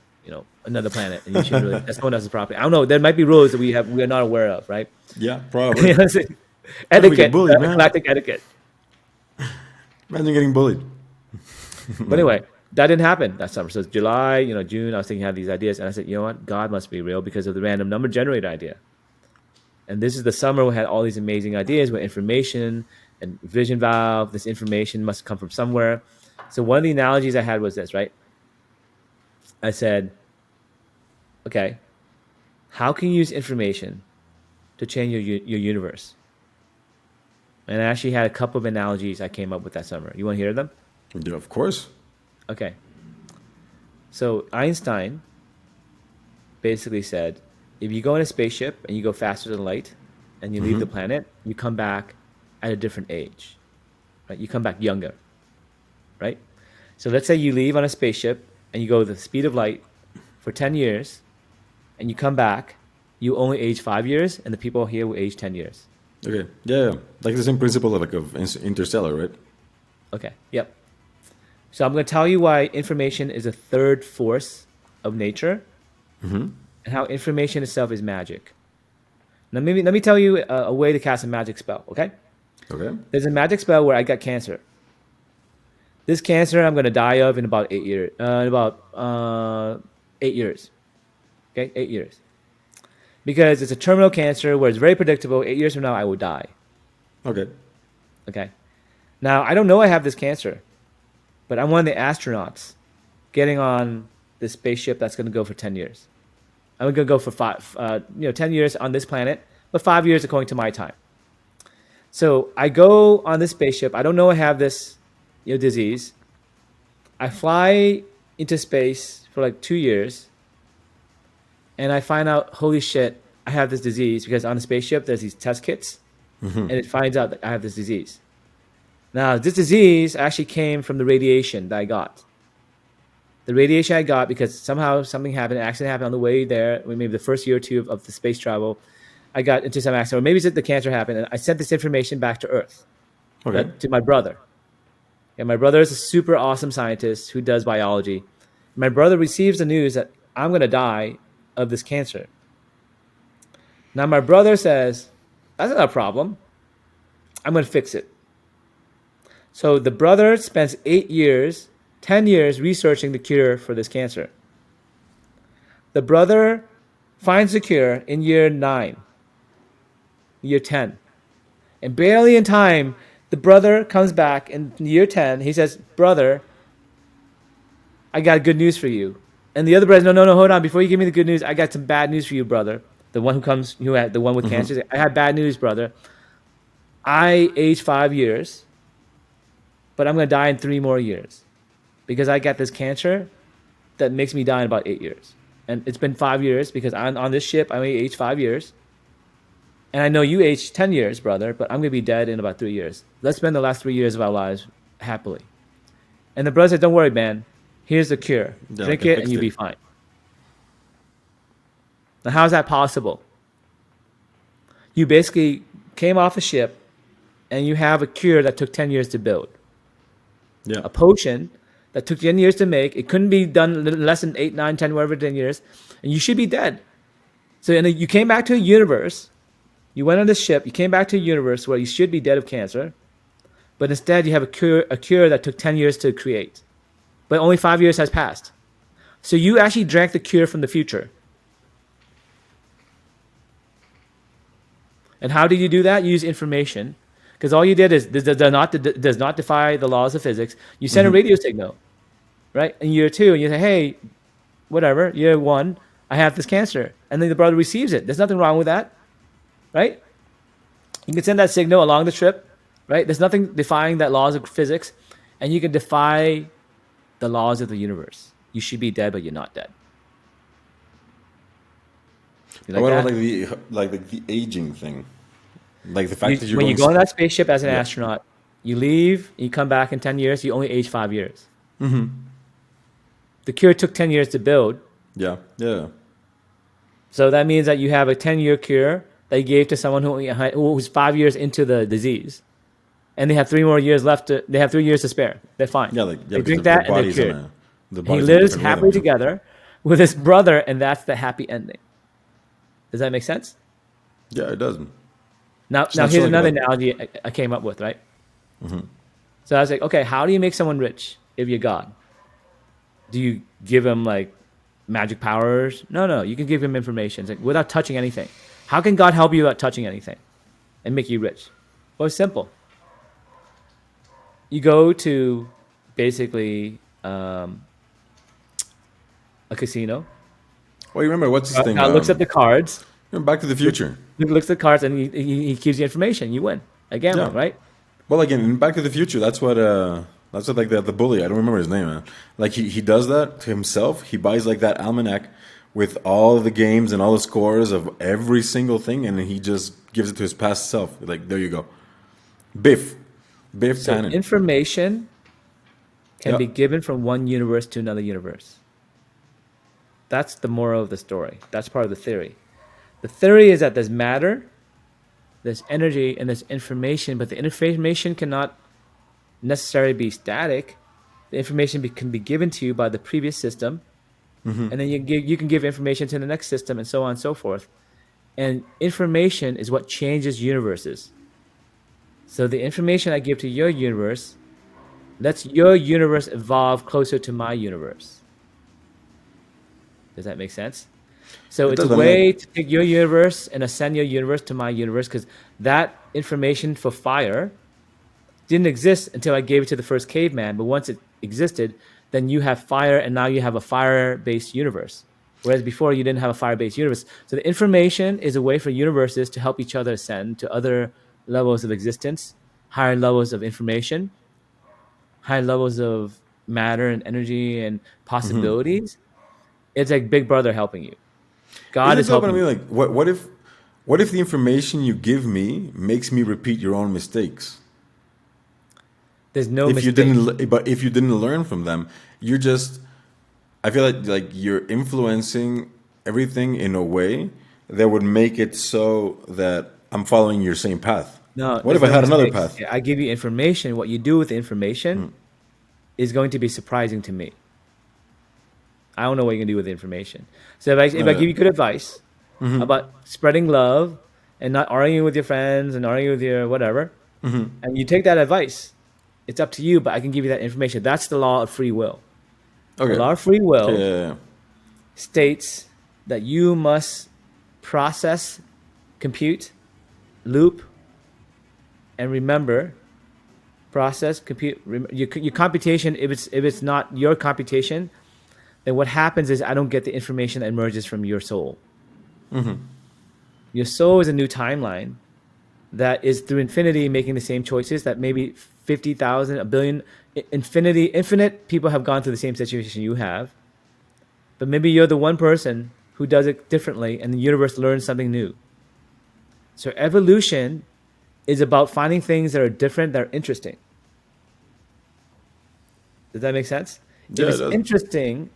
another planet, and you shouldn't really. That's someone else's property. I don't know. There might be rules that we are not aware of, right? Yeah. Probably. Etiquette, bullied, man. galactic etiquette. Imagine getting bullied. But anyway, that didn't happen that summer. So it's July, June. I was thinking I had these ideas, and I said, you know what? God must be real because of the random number generator idea. And this is the summer we had all these amazing ideas with information and vision valve. This information must come from somewhere. So one of the analogies I had was this, right? I said, okay, how can you use information to change your universe? And I actually had a couple of analogies I came up with that summer. You want to hear them? Yeah, of course. Okay. So Einstein basically said, if you go in a spaceship and you go faster than light and you leave the planet, you come back at a different age, right? You come back younger, right? So let's say you leave on a spaceship and you go the speed of light for 10 years and you come back, you only age 5 years, and the people here will age 10 years. Okay. Yeah. Like the same principle of Interstellar, right? Okay. Yep. So I'm going to tell you why information is a third force of nature, and how information itself is magic. Now, let me tell you a way to cast a magic spell. Okay. Okay. There's a magic spell where I got cancer. This cancer I'm going to die of in about 8 years. 8 years. Okay, 8 years. Because it's a terminal cancer where it's very predictable. 8 years from now, I will die. Okay. Okay. Now, I don't know I have this cancer, but I'm one of the astronauts getting on this spaceship that's going to go for 10 years. I'm going to go for 10 years on this planet, but 5 years according to my time. So I go on this spaceship. I don't know I have this disease. I fly into space for like 2 years, and I find out, holy shit, I have this disease, because on the spaceship there's these test kits, and it finds out that I have this disease. Now, this disease actually came from the radiation that I got. The radiation I got because somehow something happened, an accident happened on the way there, maybe the first year or two of the space travel. I got into some accident, or maybe it's that the cancer happened, and I sent this information back to Earth, Okay. to my brother. And my brother is a super awesome scientist who does biology. My brother receives the news that I'm going to die of this cancer. Now my brother says, that's not a problem. I'm going to fix it. So the brother spends 8 years, 10 years researching the cure for this cancer. The brother finds the cure in year 9, year 10. And barely in time, the brother comes back in year 10. He says, brother, I got good news for you. And the other brother, no, hold on. Before you give me the good news, I got some bad news for you, brother. The one who had the one with cancer. I had bad news, brother. I aged 5 years, but I'm going to die in 3 more years because I got this cancer that makes me die in about 8 years. And it's been 5 years because I'm on this ship. I only aged 5 years. And I know you aged 10 years, brother, but I'm going to be dead in about 3 years. Let's spend the last 3 years of our lives happily. And the brother said, don't worry, man. Here's the cure. Yeah, Drink it and you'll be fine. Now, how is that possible? You basically came off a ship and you have a cure that took 10 years to build. Yeah. A potion that took 10 years to make. It couldn't be done in less than 8, 9, 10, whatever, 10 years. And you should be dead. So you came back to a universe. You went on this ship. You came back to a universe where you should be dead of cancer. But instead, you have a cure that took 10 years to create. But only 5 years has passed. So you actually drank the cure from the future. And how did you do that? You use information. Because all you did is does not defy the laws of physics. You send a radio signal, right? In year 2, and you say, hey, whatever, year 1, I have this cancer. And then the brother receives it. There's nothing wrong with that, right? You can send that signal along the trip, right? There's nothing defying that laws of physics. And you can defy the laws of the universe. You should be dead, but you're not dead. What about the aging thing? Like the fact that when you go on that spaceship as an astronaut, you leave, you come back in 10 years, you only age 5 years. The cure took 10 years to build. Yeah. So that means that you have a 10-year cure that you gave to someone who was 5 years into the disease. And they have 3 more years left. They have 3 years to spare. They're fine. They drink that and they're cured. He lives happily together with his brother, and that's the happy ending. Does that make sense? Yeah, it does. Now here's another analogy I came up with, right? So I was like, okay, how do you make someone rich if you're God? Do you give him like magic powers? No. You can give him information. It's like, without touching anything. How can God help you without touching anything and make you rich? Well, it's simple. You go to basically a casino. Well, you remember what's this thing? Now looks at the cards. Back to the Future. He looks at the cards and he gives you information. You win. A gambling, right? Well, again, in Back to the Future, that's what like the bully. I don't remember his name, man. Like he does that to himself. He buys like that almanac with all the games and all the scores of every single thing, and he just gives it to his past self. Like, there you go. Biff Tannen. Information can be given from one universe to another universe. That's the moral of the story. That's part of the theory. The theory is that there's matter, there's energy, and there's information, but the information cannot necessarily be static. The information can be given to you by the previous system, and then you can give information to the next system, and so on and so forth. And information is what changes universes. So the information I give to your universe lets your universe evolve closer to my universe. Does that make sense? So it's a way to take your universe and ascend your universe to my universe, because that information for fire didn't exist until I gave it to the first caveman. But once it existed, then you have fire, and now you have a fire-based universe. Whereas before, you didn't have a fire-based universe. So the information is a way for universes to help each other ascend to other levels of existence, higher levels of information, higher levels of matter and energy and possibilities. It's like Big Brother helping you. God is helping you. Like, what if the information you give me makes me repeat your own mistakes? There's no mistake. But if you didn't learn from them, you're just. I feel like you're influencing everything in a way that would make it so that I'm following your same path. No. What if I had another path? I give you information. What you do with the information is going to be surprising to me. I don't know what you can do with the information. So if I give you good advice about spreading love and not arguing with your friends and arguing with your whatever, and you take that advice, it's up to you, but I can give you that information. That's the law of free will. The Okay. law of free will Yeah. states that you must process, compute, loop, and remember. Process, compute, your computation. If it's not your computation, then what happens is I don't get the information that emerges from your soul. Your soul is a new timeline that is through infinity making the same choices that maybe 50,000, a billion, infinite people have gone through the same situation you have. But maybe you're the one person who does it differently and the universe learns something new. So evolution is about finding things that are different, that are interesting. Does that make sense? Yeah, If it it's does. interesting,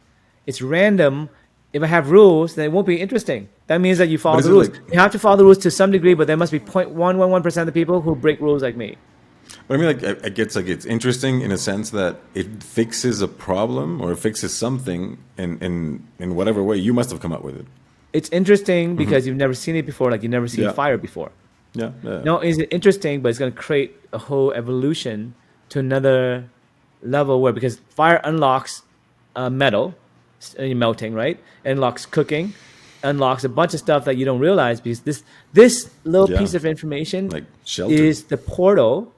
it's random. If I have rules, then it won't be interesting. That means that you follow But is the it rules. like? You have to follow the rules to some degree, but there must be 0.111% of the people who break rules like me. But I mean, like, I guess like it's interesting in a sense that it fixes a problem or it fixes something in whatever way you must have come up with it. It's interesting because you've never seen it before, like you've never seen Yeah. fire before. Yeah. Yeah. No, is it interesting, but it's going to create a whole evolution to another level where, because fire unlocks metal, melting, right? It unlocks cooking, unlocks a bunch of stuff that you don't realize, because this little Yeah. piece of information Like shelter. is the portal.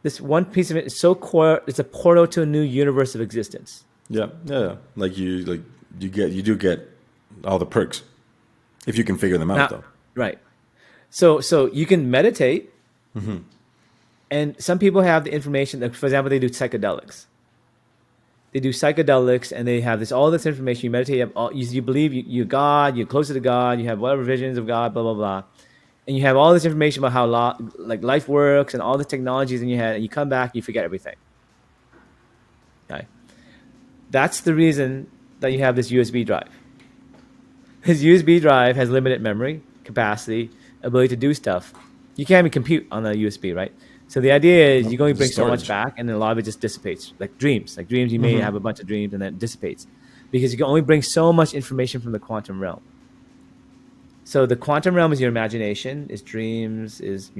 This one piece of it is so core. It's a portal to a new universe of existence. Yeah. Yeah. Like you do get all the perks if you can figure them out, Now, though. right. So you can meditate, and some people have the information. Like, for example, they do psychedelics. They do psychedelics, and they have all this information. You meditate. You believe you're God. You're closer to God. You have whatever visions of God. Blah blah blah. And you have all this information about how like life works and all the technologies in your head. And you come back, you forget everything. Okay. That's the reason that you have this USB drive. His USB drive has limited memory capacity, ability to do stuff. You can't even compute on a USB, right? So the idea is you can only bring so much Storage. back, and then a lot of it just dissipates. Like dreams, you may have a bunch of dreams, and then it dissipates because you can only bring so much information from the quantum realm. So the quantum realm is your imagination, is dreams, is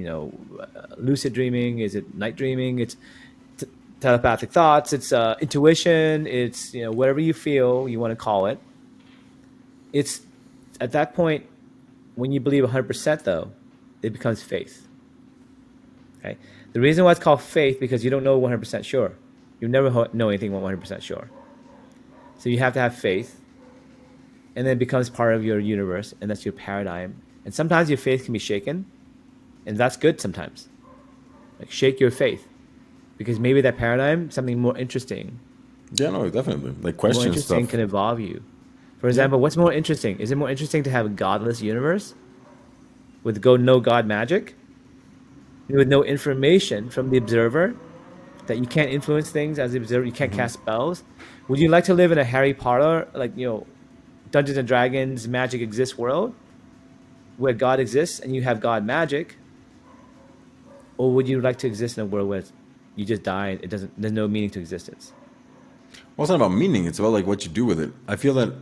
lucid dreaming, is it night dreaming? It's telepathic thoughts, it's intuition, it's whatever you feel you want to call it. It's at that point when you believe 100%, though, it becomes faith. Okay, the reason why it's called faith because you don't know 100% sure. You never know anything 100% sure. So you have to have faith, and then it becomes part of your universe, and that's your paradigm. And sometimes your faith can be shaken, and that's good sometimes. Like shake your faith, because maybe that paradigm, something more interesting, Yeah. No. Definitely. Like more question interesting stuff. can evolve you. For example, what's more interesting? Is it more interesting to have a godless universe with no God magic, with no information from the observer, that you can't influence things as the observer, you can't cast spells? Would you like to live in a Harry Potter, Dungeons and Dragons magic exists world where God exists and you have God magic? Or would you like to exist in a world where you just die, there's no meaning to existence? Well, it's not about meaning. It's about like what you do with it. I feel that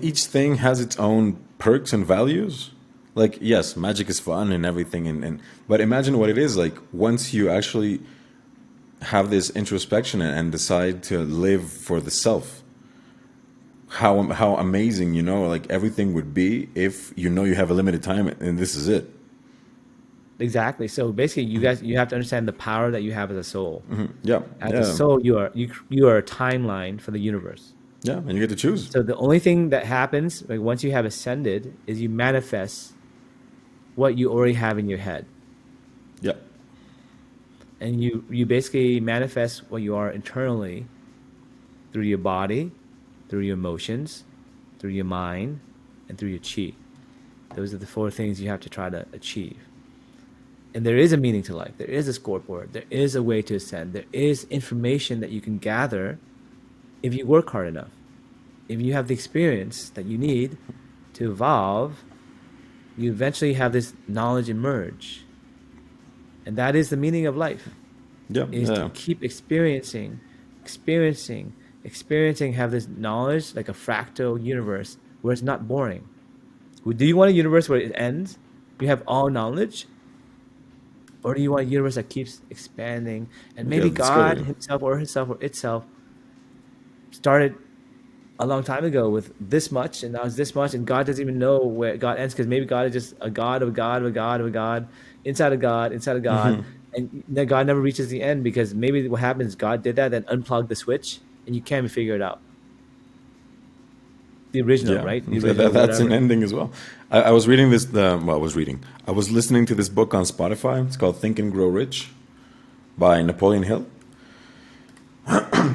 each thing has its own perks and values. Like, yes, magic is fun and everything, but imagine what it is like once you actually have this introspection and decide to live for the self. How amazing, like everything would be if you have a limited time and this is it. Exactly. So basically, you have to understand the power that you have as a soul. Yeah. As Yeah. a soul, you are a timeline for the universe. Yeah. And you get to choose. So the only thing that happens, like once you have ascended, is you manifest what you already have in your head, Yeah. and you basically manifest what you are internally through your body, through your emotions, through your mind, and through your chi. Those are the four things you have to try to achieve. And there is a meaning to life. There is a scoreboard. There is a way to ascend. There is information that you can gather if you work hard enough. If you have the experience that you need to evolve, you eventually have this knowledge emerge. And that is the meaning of life, Yeah. is Yeah. to keep experiencing, experiencing, have this knowledge, like a fractal universe where it's not boring. Do you want a universe where it ends? You have all knowledge? Or do you want a universe that keeps expanding? And Yeah, maybe God discovery. himself or herself or itself started a long time ago with this much, and now it's this much, and God doesn't even know where God ends, because maybe God is just a God of a God of a God of a God, inside of God, inside of God, and then God never reaches the end, because maybe what happens is God did that, then unplugged the switch, and you can't even figure it out. The original, Yeah, right? The original, that's an whatever. ending as well. I was reading this. Well, I was reading. I was listening to this book on Spotify. It's called Think and Grow Rich by Napoleon Hill.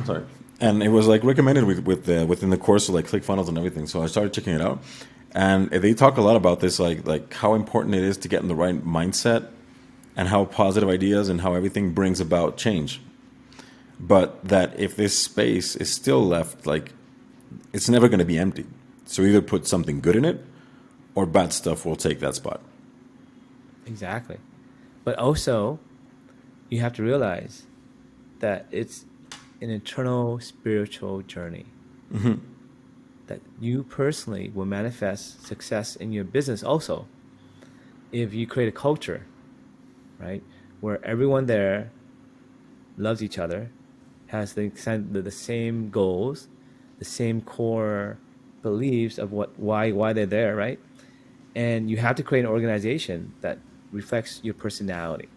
Sorry, and it was like recommended within the course of like ClickFunnels and everything. So I started checking it out, and they talk a lot about this, like how important it is to get in the right mindset, and how positive ideas and how everything brings about change. But that if this space is still left, like it's never going to be empty. So either put something good in it, or bad stuff will take that spot. Exactly. But also, you have to realize that it's an eternal spiritual journey. That you personally will manifest success in your business also if you create a culture, right, where everyone there loves each other, has the same goals, the same core beliefs of why they're there, right? And you have to create an organization that reflects your personality.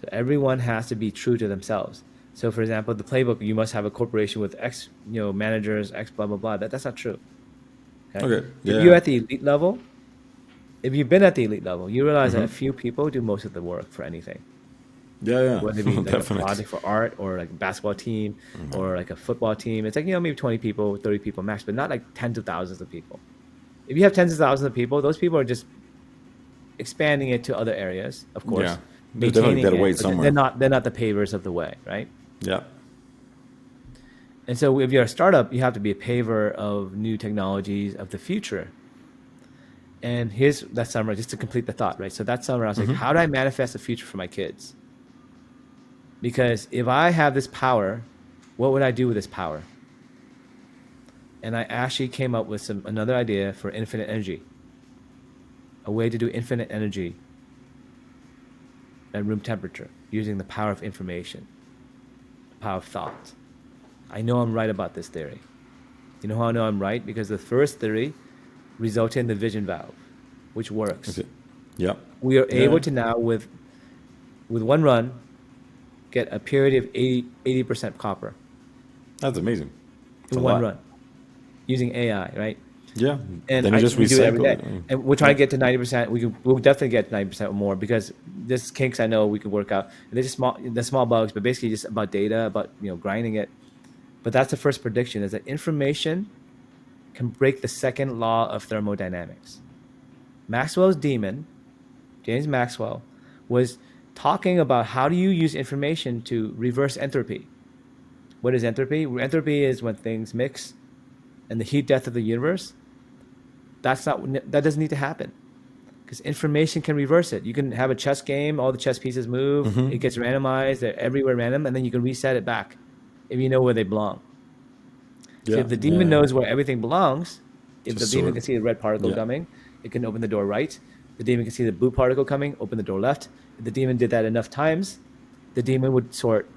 So everyone has to be true to themselves. So, for example, the playbook, you must have a corporation with X, managers, X, blah blah blah. That's not true. Okay. Okay. If you're Yeah. at the elite level, if you've been at the elite level, you realize that a Mm-hmm. few people do most of the work for anything. Yeah. Whether it Yeah. be like a Definitely. project for art, or like a basketball team, or like a football team. It's like, maybe 20 people, 30 people max, but not like tens of thousands of people. If you have tens of thousands of people, those people are just expanding it to other areas, of Yeah. course, There's definitely maintaining dead it, weight but they're somewhere. not the pavers of the way, right? Yeah. And so if you're a startup, you have to be a paver of new technologies of the future. And here's that summary, just to complete the thought, right? So that summary, I was like, how do I manifest the future for my kids? Because if I have this power, what would I do with this power? And I actually came up with another idea for infinite energy, a way to do infinite energy at room temperature using the power of information, the power of thought. I know I'm right about this theory. You know how I know I'm right? Because the first theory resulted in the vision valve, which works. Okay. Yeah. We are Yeah. able to now, with one run, get a purity of 80% copper That's amazing. It's in a one lot. run using AI, right? Yeah. And Then you just we do it every recycle day. it. And we'll try to Yeah. get to 90%. We'll definitely get 90% or more, because this kinks I know we can work out. And they're just small bugs, but basically just about data, about grinding it. But that's the first prediction, is that information can break the second law of thermodynamics. Maxwell's demon, James Maxwell, was talking about how do you use information to reverse entropy. What is entropy? Entropy is when things mix, and the heat death of the universe. That doesn't need to happen, because information can reverse it. You can have a chess game, all the chess pieces move, it gets randomized, they're everywhere random, and then you can reset it back if you know where they belong. So Yeah. if the demon Yeah. knows where everything belongs, if the Just demon sort. can see the red particle Yeah. coming, it can open the door right. The demon can see the blue particle coming, open the door left. If the demon did that enough times, the demon would sort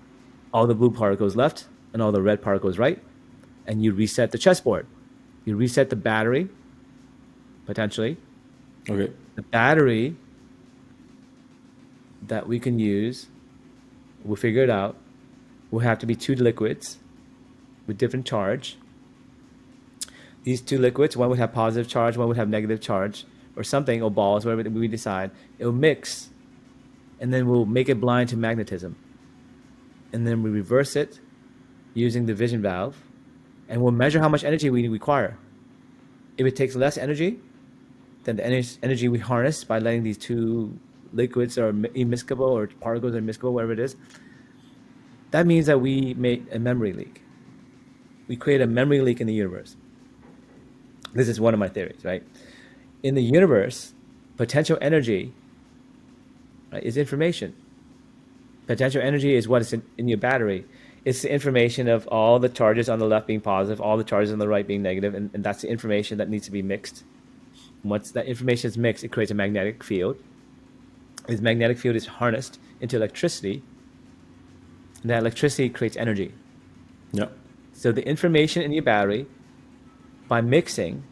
all the blue particles left and all the red particles right, and you reset the chessboard. You reset the battery, potentially. Okay. The battery that we can use, we'll figure it out, will have to be two liquids with different charge. These two liquids, one would have positive charge, one would have negative charge, or something, or balls, whatever we decide. It will mix, and then we'll make it blind to magnetism. And then we reverse it using the vision valve, and we'll measure how much energy we require. If it takes less energy than the energy we harness by letting these two liquids are immiscible, or particles are immiscible, whatever it is, that means that we make a memory leak. We create a memory leak in the universe. This is one of my theories, right? In the universe, potential energy, right, is information. Potential energy is what is in your battery. It's the information of all the charges on the left being positive, all the charges on the right being negative, and that's the information that needs to be mixed. Once that information is mixed, it creates a magnetic field. This magnetic field is harnessed into electricity, and that electricity creates energy. Yeah. So the information in your battery, by mixing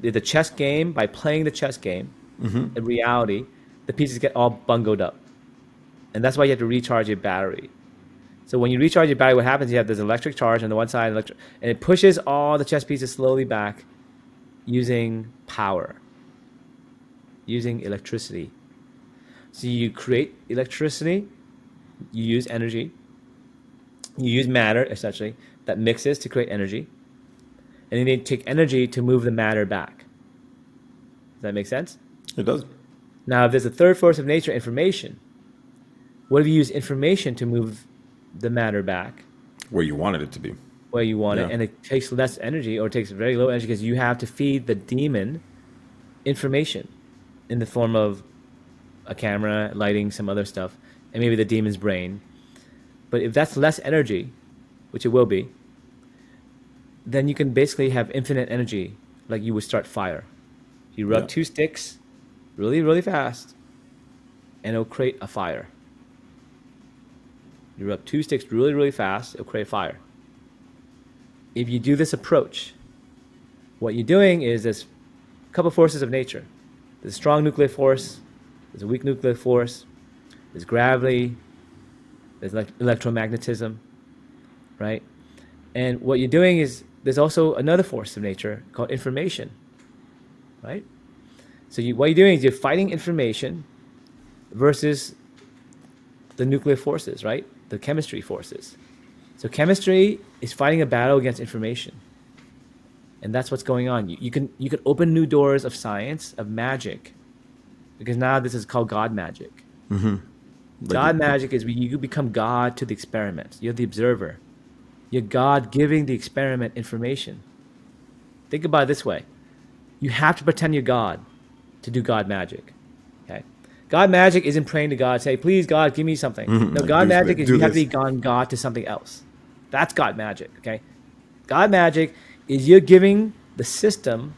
the chess game, by playing the chess game, in reality, the pieces get all bungled up. And that's why you have to recharge your battery. So when you recharge your battery, what happens, you have this electric charge on the one side, and it pushes all the chess pieces slowly back using power, using electricity. So you create electricity, you use energy, you use matter, essentially, that mixes to create energy, and then you take energy to move the matter back. Does that make sense? It does. Now, if there's a third force of nature, information, what if you use information to move the matter back Where you wanted it to be. where you want Yeah. it, and it takes less energy, or it takes very low energy, because you have to feed the demon information in the form of a camera, lighting, some other stuff, and maybe the demon's brain. But if that's less energy, which it will be, then you can basically have infinite energy, like you would start fire. You rub Yeah. 2 sticks really, really fast, and it'll create a fire. You rub 2 sticks really, really fast, it'll create a fire. If you do this approach, what you're doing is there's a couple forces of nature. There's a strong nuclear force, there's a weak nuclear force, there's gravity, there's like electromagnetism, right? And what you're doing is there's also another force of nature called information, right? So what you're doing is you're fighting information versus the nuclear forces, right? The chemistry forces. So chemistry is fighting a battle against information. And that's what's going on. You can open new doors of science, of magic, because now this is called God magic. God magic is where you become God to the experiment. You're the observer. You're God giving the experiment information. Think about it this way. You have to pretend you're God to do God magic. Okay? God magic isn't praying to God, say, please God, give me something. No, Like, God magic is you have to this. be gone God to something else. That's God magic. Okay? God magic is you're giving the system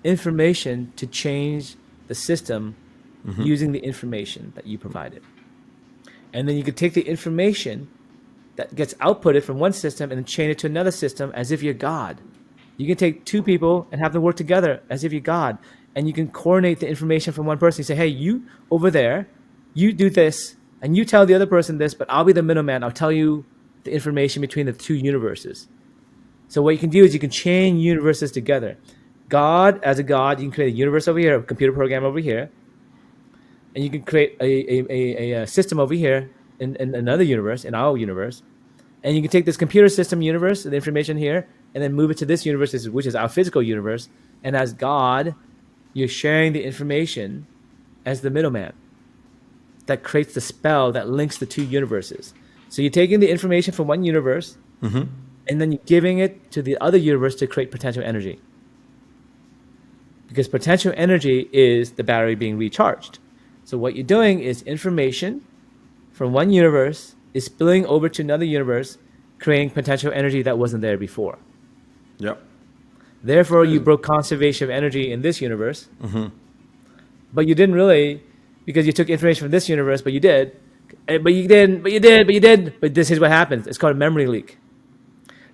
information to change the system using the information that you provided. And then you could take the information that gets outputted from one system and then chain it to another system as if you're God. You can take 2 people and have them work together as if you're God. And you can coordinate the information from one person. You say, hey, you over there, you do this, and you tell the other person this, but I'll be the middleman. I'll tell you the information between the 2 universes. So what you can do is you can chain universes together. God, as a God, you can create a universe over here, a computer program over here, and you can create a system over here in another universe, in our universe. And you can take this computer system universe, the information here, and then move it to this universe, which is our physical universe. And as God, you're sharing the information as the middleman that creates the spell that links the 2 universes. So you're taking the information from one universe, and then you're giving it to the other universe to create potential energy. Because potential energy is the battery being recharged. So what you're doing is information from one universe is spilling over to another universe, creating potential energy that wasn't there before. Yep. Therefore, you broke conservation of energy in this universe. But you didn't really, because you took information from this universe, but you did. But you didn't, but you did, but you did. But this is what happens. It's called a memory leak.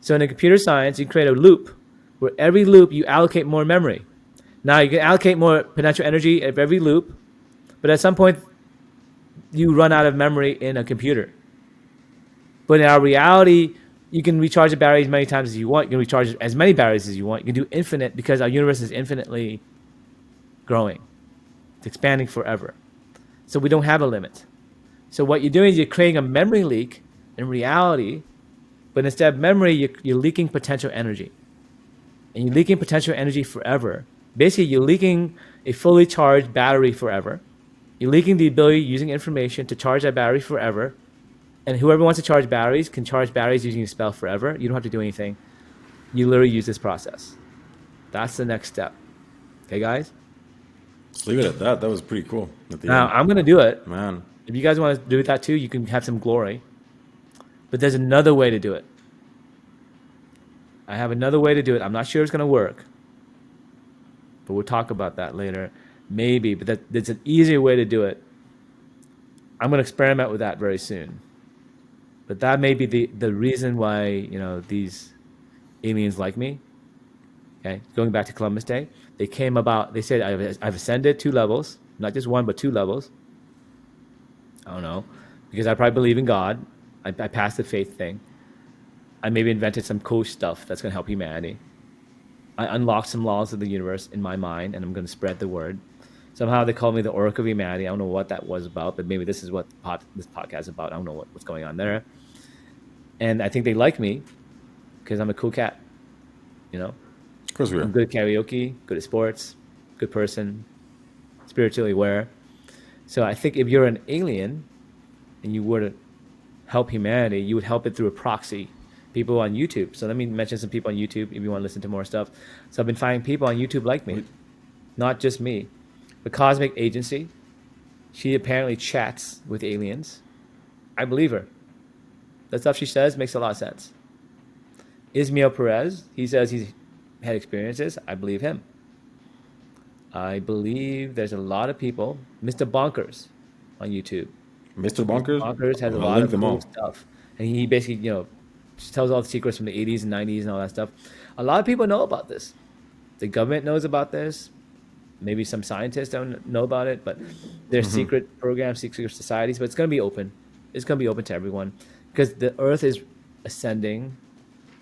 So in computer science, you create a loop where every loop you allocate more memory. Now you can allocate more potential energy of every loop, but at some point you run out of memory in a computer. But in our reality, you can recharge the battery as many times as you want. You can recharge as many batteries as you want. You can do infinite because our universe is infinitely growing. It's expanding forever. So we don't have a limit. So what you're doing is you're creating a memory leak in reality, but instead of memory, you're leaking potential energy. And you're leaking potential energy forever. Basically, you're leaking a fully charged battery forever. You're leaking the ability using information to charge that battery forever. And whoever wants to charge batteries can charge batteries using a spell forever. You don't have to do anything. You literally use this process. That's the next step. Okay, guys? Let's leave it at that. That was pretty cool. At the Now, end. I'm going to do it. Man. If you guys want to do that too, you can have some glory. But there's another way to do it. I have another way to do it. I'm not sure it's going to work, but we'll talk about that later. Maybe, but there's an easier way to do it. I'm going to experiment with that very soon. But that may be the reason why, you know, these aliens like me. Okay, going back to Columbus Day, they came about. They said I've ascended 2 levels, not just 1 but 2 levels. I don't know, because I probably believe in God. I passed the faith thing. I maybe invented some cool stuff that's going to help humanity. I unlocked some laws of the universe in my mind, and I'm going to spread the word. Somehow they called me the Oracle of Humanity. I don't know what that was about, but maybe this is what this podcast is about. I don't know what's going on there. And I think they like me because I'm a cool cat. You know? Of course we are. I'm good at karaoke, good at sports, good person, spiritually aware. So I think if you're an alien and you were to help humanity, you would help it through a proxy. People on YouTube. So let me mention some people on YouTube if you want to listen to more stuff. So I've been finding people on YouTube like me, not just me. The Cosmic Agency, she apparently chats with aliens. I believe her. The stuff she says makes a lot of sense. ISMAEL PEREZ, he says he's had experiences. I believe him. I believe there's a lot of people. Mr. Bonkers on YouTube. Mr. Bonkers? Bonkers has a lot of cool stuff. And he basically, you know, tells all the secrets from the 80s and 90s and all that stuff. A lot of people know about this. The government knows about this. Maybe some scientists don't know about it, but there's secret programs, secret societies, but it's going to be open. It's going to be open to everyone because the Earth is ascending.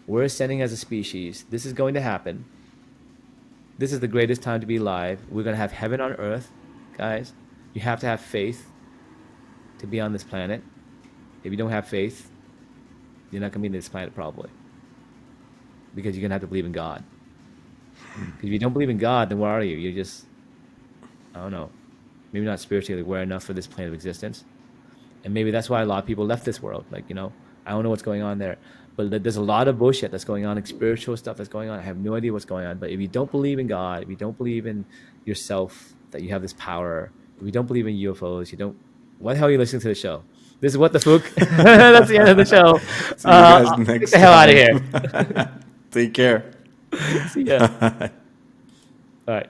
We're ascending as a species. This is going to happen. This is the greatest time to be alive. We're going to have heaven on earth, guys. You have to have faith to be on this planet. If you don't have faith, you're not going to be on this planet probably because you're going to have to believe in God. Because if you don't believe in God, then where are you? You're just, I don't know, maybe not spiritually aware enough for this plane of existence. And maybe that's why a lot of people left this world. Like, you know, I don't know what's going on there. But there's a lot of bullshit that's going on, like spiritual stuff that's going on. I have no idea what's going on. But if you don't believe in God, if you don't believe in yourself, that you have this power, if you don't believe in UFOs, you don't, why the hell are you listening to the show? This is What the Phuc. That's the end of the show. See you guys next get the hell out of here. Take care. See ya. All right.